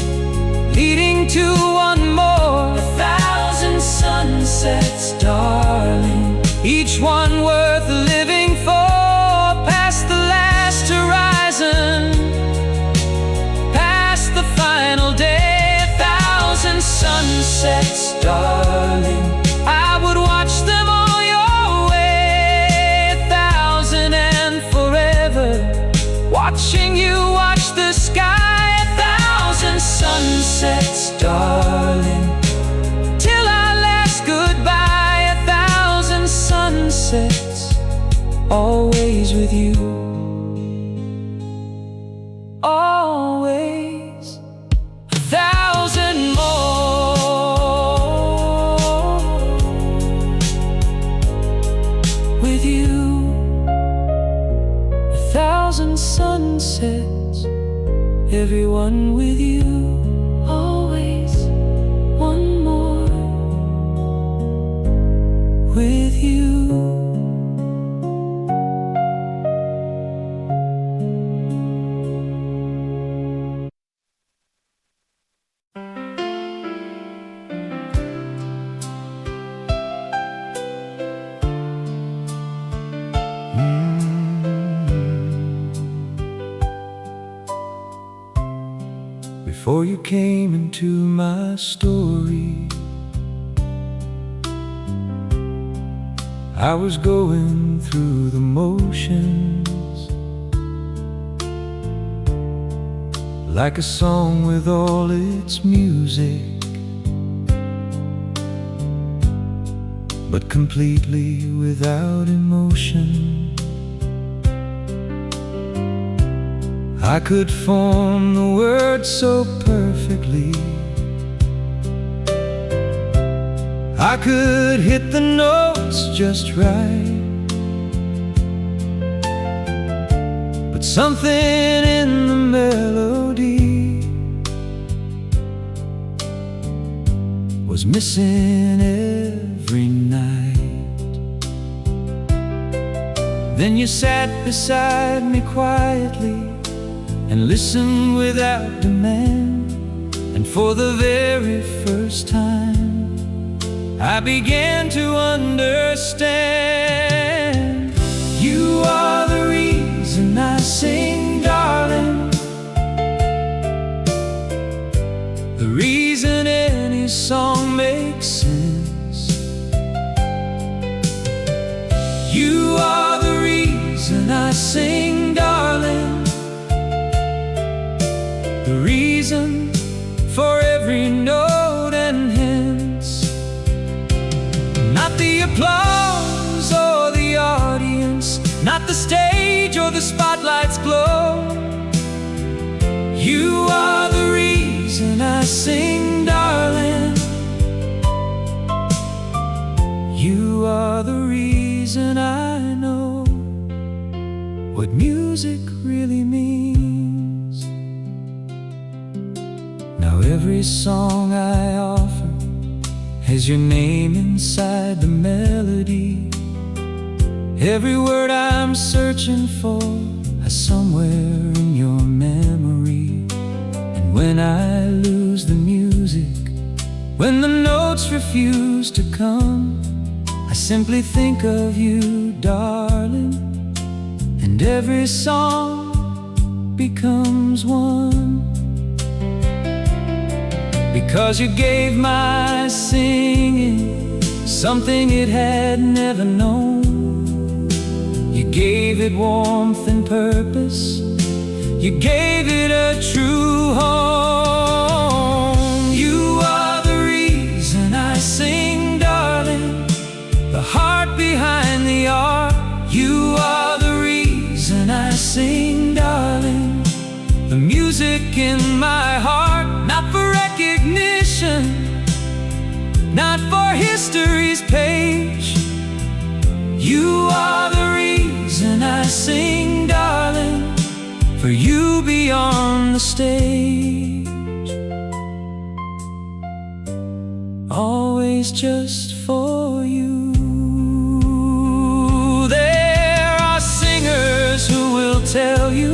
leading to one more. 1,000 sunsets, darling, each one worth living for. Past the last horizon, past the final day. 1,000 sunsets, darling, I would watch them all your way. 1,000 and forever, watching you watch the sky. 1,000 sunsets, darling, till our last goodbye. 1,000 sunsets, always with you, always. 1,000 more with you. 1,000 sunsets, everyone with you, always. One more with you. Before you came into my story, I was going through the motions, like a song with all its music, but completely without emotion. I could form the words so perfectly, I could hit the notes just right, but something in the melody was missing every night. Then you sat beside me quietly and listened without demand, and for the very first time I began to understand. You are the reason I sing, darling, the reason any song makes sense. You are the reason I sing, darling, the reason for every note and hence. Not the applause or the audience, not the stage or the spotlight's glow. You are the reason I sing, darling. You are the reason I know what music really means. Now every song I offer has your name inside the melody. Every word I'm searching for is somewhere in your memory. And when I lose the music, when the notes refuse to come, I simply think of you, darling, and every song becomes one. Because you gave my singing something it had never known. gave it warmth and purpose. You gave it a true home. You are the reason I sing, darling, the heart behind the art. You are the reason I sing, darling, the music in my heart. Not for recognition, not for history's page. You are the reason I sing, darling, for you beyond the stage. Always just for you. There are singers who will tell you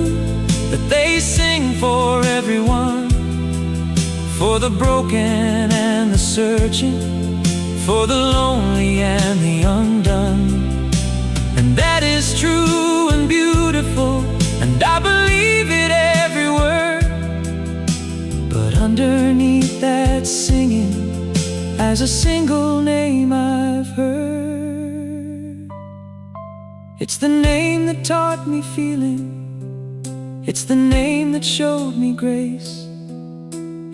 that they sing for everyone, for the broken and the searching, for the lonely and the undone. And that is true and beautiful, and I believe it every word. But underneath that singing, as a single name I've heard. It's the name that taught me feeling. It's the name that showed me grace.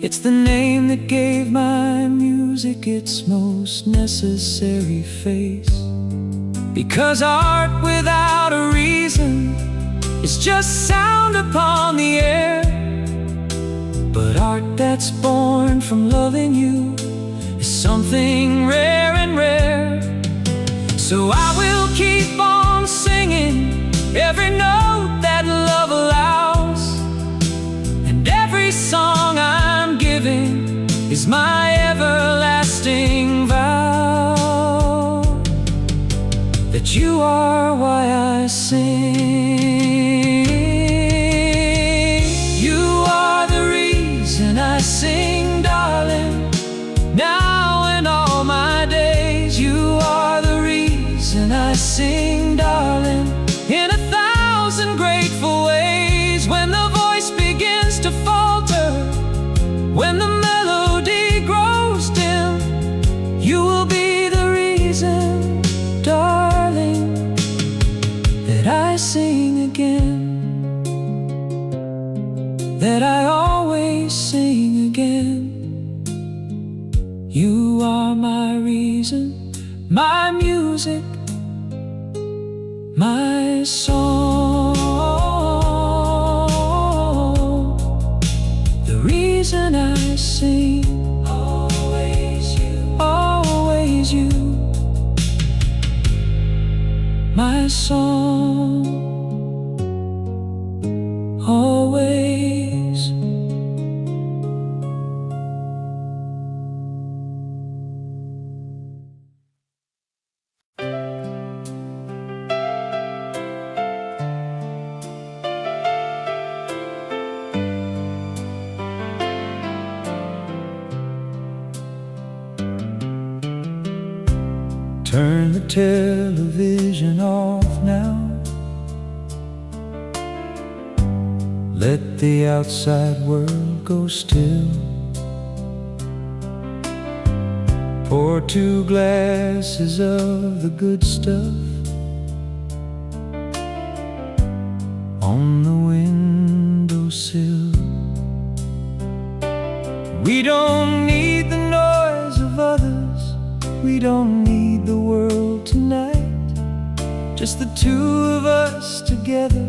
It's the name that gave my music its most necessary face. Because art without a reason is just sound upon the air. But art that's born from loving you is something rare and rare. So I will keep on singing every note that love allows, and every song I'm giving is my everlasting vow, that you are why I sing. You are the reason I sing, darling, now and all my days. You are the reason I sing, darling, in 1,000 grateful ways. When the voice begins to falter, when the melody grows dim, you will be the reason, darling, that I sing again, that I always sing again. You are my reason, my music, my song, the reason I sing. Always you, always you, my song, always. Turn the television off now. Let the outside world go still. Pour 2 glasses of the good stuff on the windowsill. We don't need the noise of others, we don't need the world tonight. Just the 2 of us together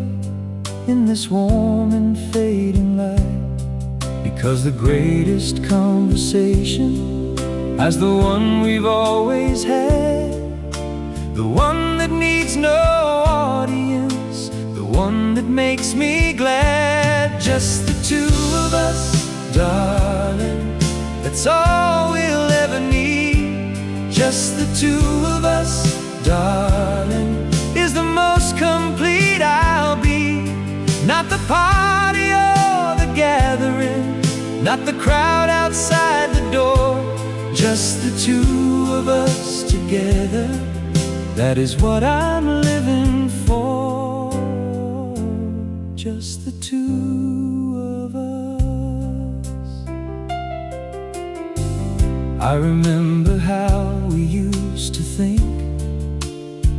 in this warm and fading light. Because the greatest conversation is the one we've always had, the one that needs no audience, the one that makes me glad. Just the 2 of us, darling, that's all we'll ever need. Just the 2 of us, darling, is the most complete I'll be. Not the party or the gathering, not the crowd outside the door. Just the 2 of us together, that is what I'm living for. Just the 2 of us. I remember how we used to think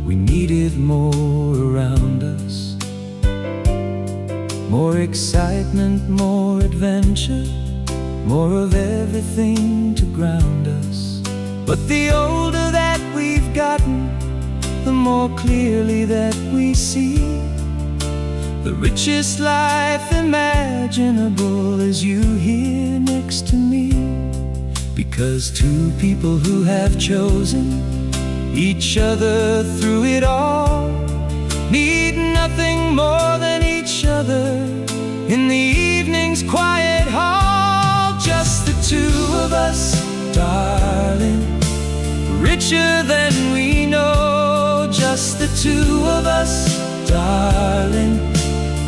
we needed more around More excitement, more adventure, more of everything to ground us. But the older that we've gotten, the more clearly that we see the richest life imaginable is you here next to me. Because two people who have chosen each other through it all need nothing more than each other in the evening's quiet hall. Just the two of us, darling, richer than we know. Just the two of us, darling,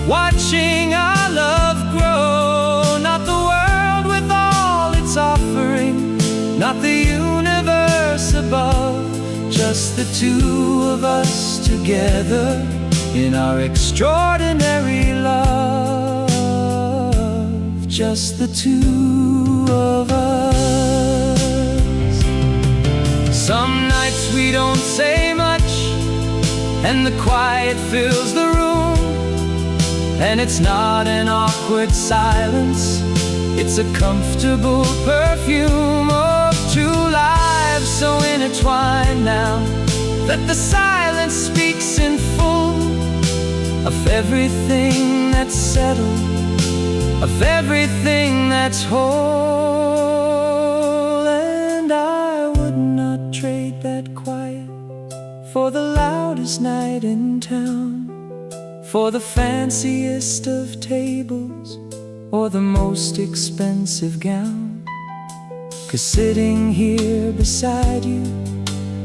watching our love grow. Not the world with all its offering, not the universe above. Just the two of us together in our extraordinary love. Just the two of us. Some nights we don't say much, and the quiet fills the room. And it's not an awkward silence, it's a comfortable perfume of two lives so intertwined now that the silence speaks in full of everything that's settled, of everything that's whole. And I would not trade that quiet for the loudest night in town, for the fanciest of tables or the most expensive gown. 'Cause sitting here beside you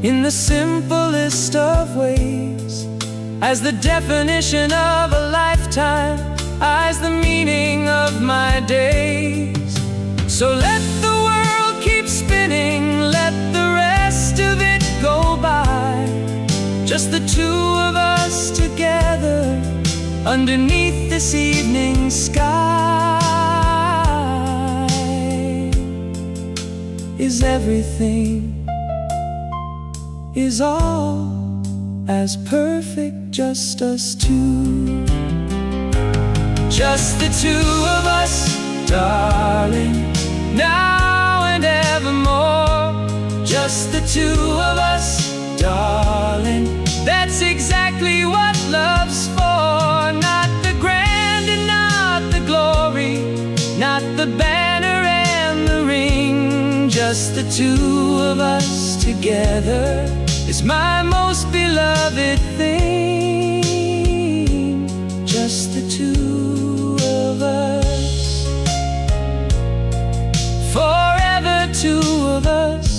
in the simplest of ways, as the definition of a lifetime, as the meaning of my days. So let the world keep spinning, let the rest of it go by. Just the two of us together underneath this evening sky is everything, is all as perfect, just us two. Just the two of us, darling, now and evermore. Just the two of us, darling, that's exactly what love's for. Not the grand and not the glory, not the banner and the ring. Just the two of us together is my most beloved thing. Just the two of us, forever two of us,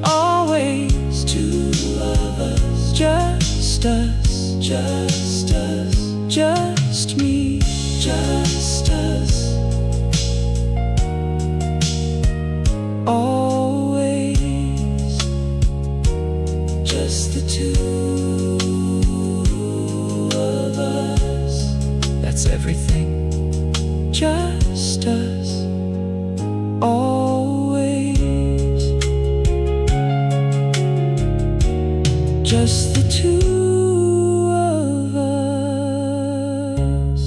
always two of us. Just us, just us, just me, just us. Always just the two of us. That's everything. Just us. Always just the two of us.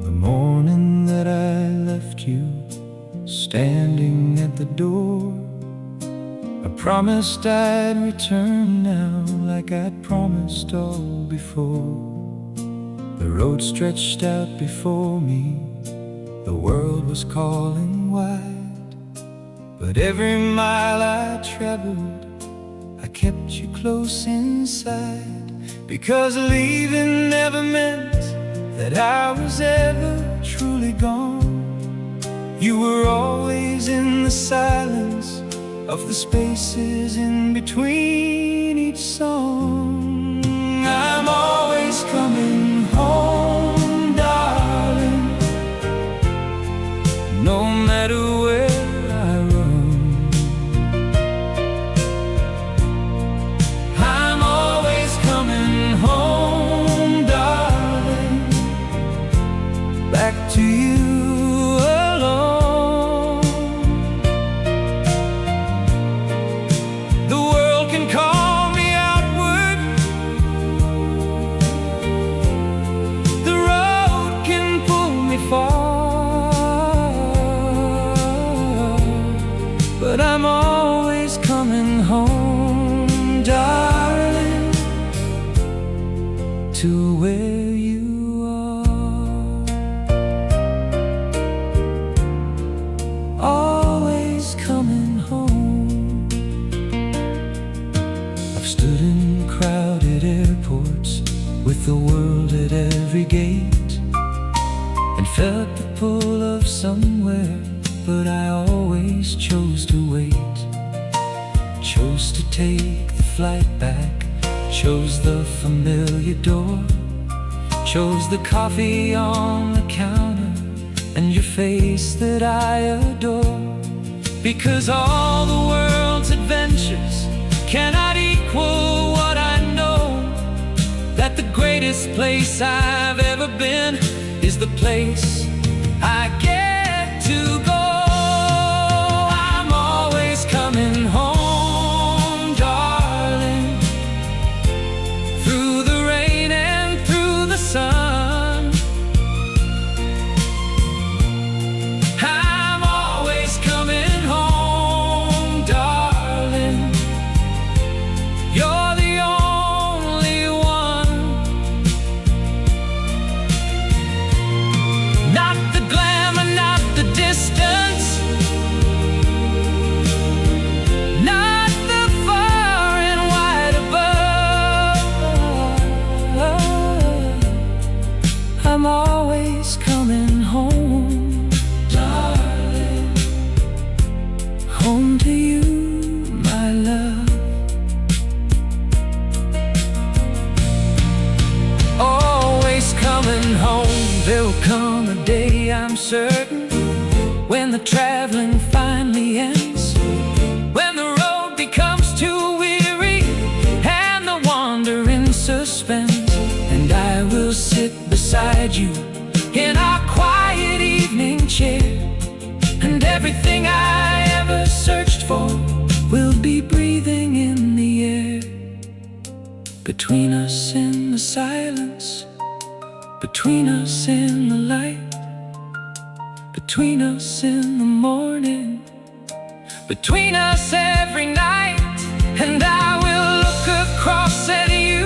The morning that I left you, standing at the door, I promised I'd return now, like I'd promised all before. The road stretched out before me, the world was calling wide. But every mile I traveled, I kept you close inside. Because leaving never meant that I was ever truly gone. You were always in the silence of the spaces in between each song. I'm always coming home, darling, no matter where I roam. to you alone. The world can call me outward, the road can pull me far, but I'm always coming home, darling, to where you are. Always coming home. I've stood in crowded airports with the world at every gate and felt the pull of somewhere, but I always chose to wait. Chose to take the flight back, chose the familiar door, chose the coffee on the counter and your face that I adore. Because all the world's adventures cannot equal what I know, that the greatest place I've ever been is the place I get to go. I'm always coming home, darling, through the rain and through the sun. I'm always coming home, darling. You're the only one. Not the glamour, not the distance, not the far and wide above. I'm always coming home, darling, home to you, my love. Always coming home. There'll come a day, I'm certain, when the traveling finally ends, when the road becomes too weary and the wandering suspense, and I will sit beside you in our quiet evening chair, and everything I ever searched for will be breathing in the air. Between us in the silence, between us in the light, between us in the morning, between us every night. And I will look across at you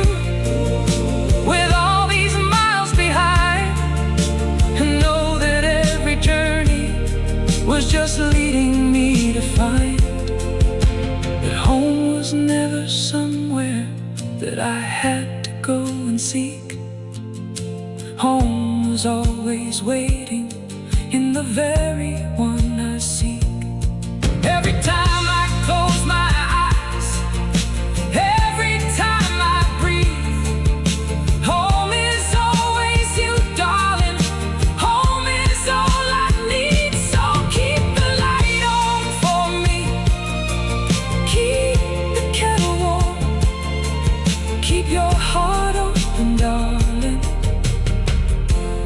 with all these miles behind, and know that every journey was just leading me to find that home was never somewhere that I had to go and seek. Home was always waiting in the very one I seek. Every time I close my eyes, every time I breathe, home is always you, darling. Home is all I need. So keep the light on for me, keep the kettle warm, keep your heart open, darling.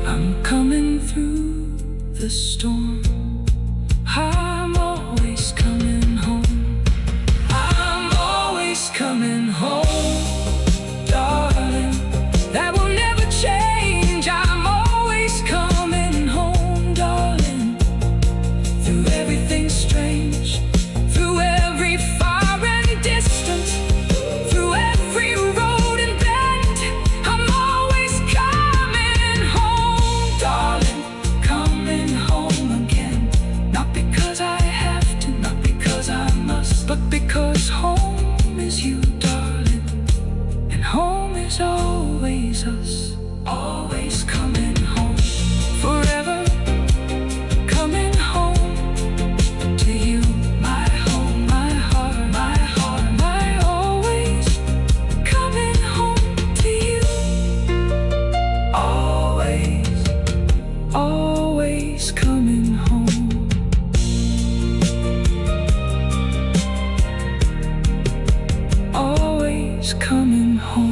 I'm coming through the storm. I'm always coming home. I'm always coming home, darling. That will never change. I'm always coming home, darling. Through everything strange, through every far and distance, through every road and bend, I'm always coming home, darling. Coming home again. Not because I have to, not because I must, but because home is you, darling. And home is always us. Always coming home. Forever coming home to you. My home, my heart, my heart, my always coming home to you. Always, always coming home. Always coming home.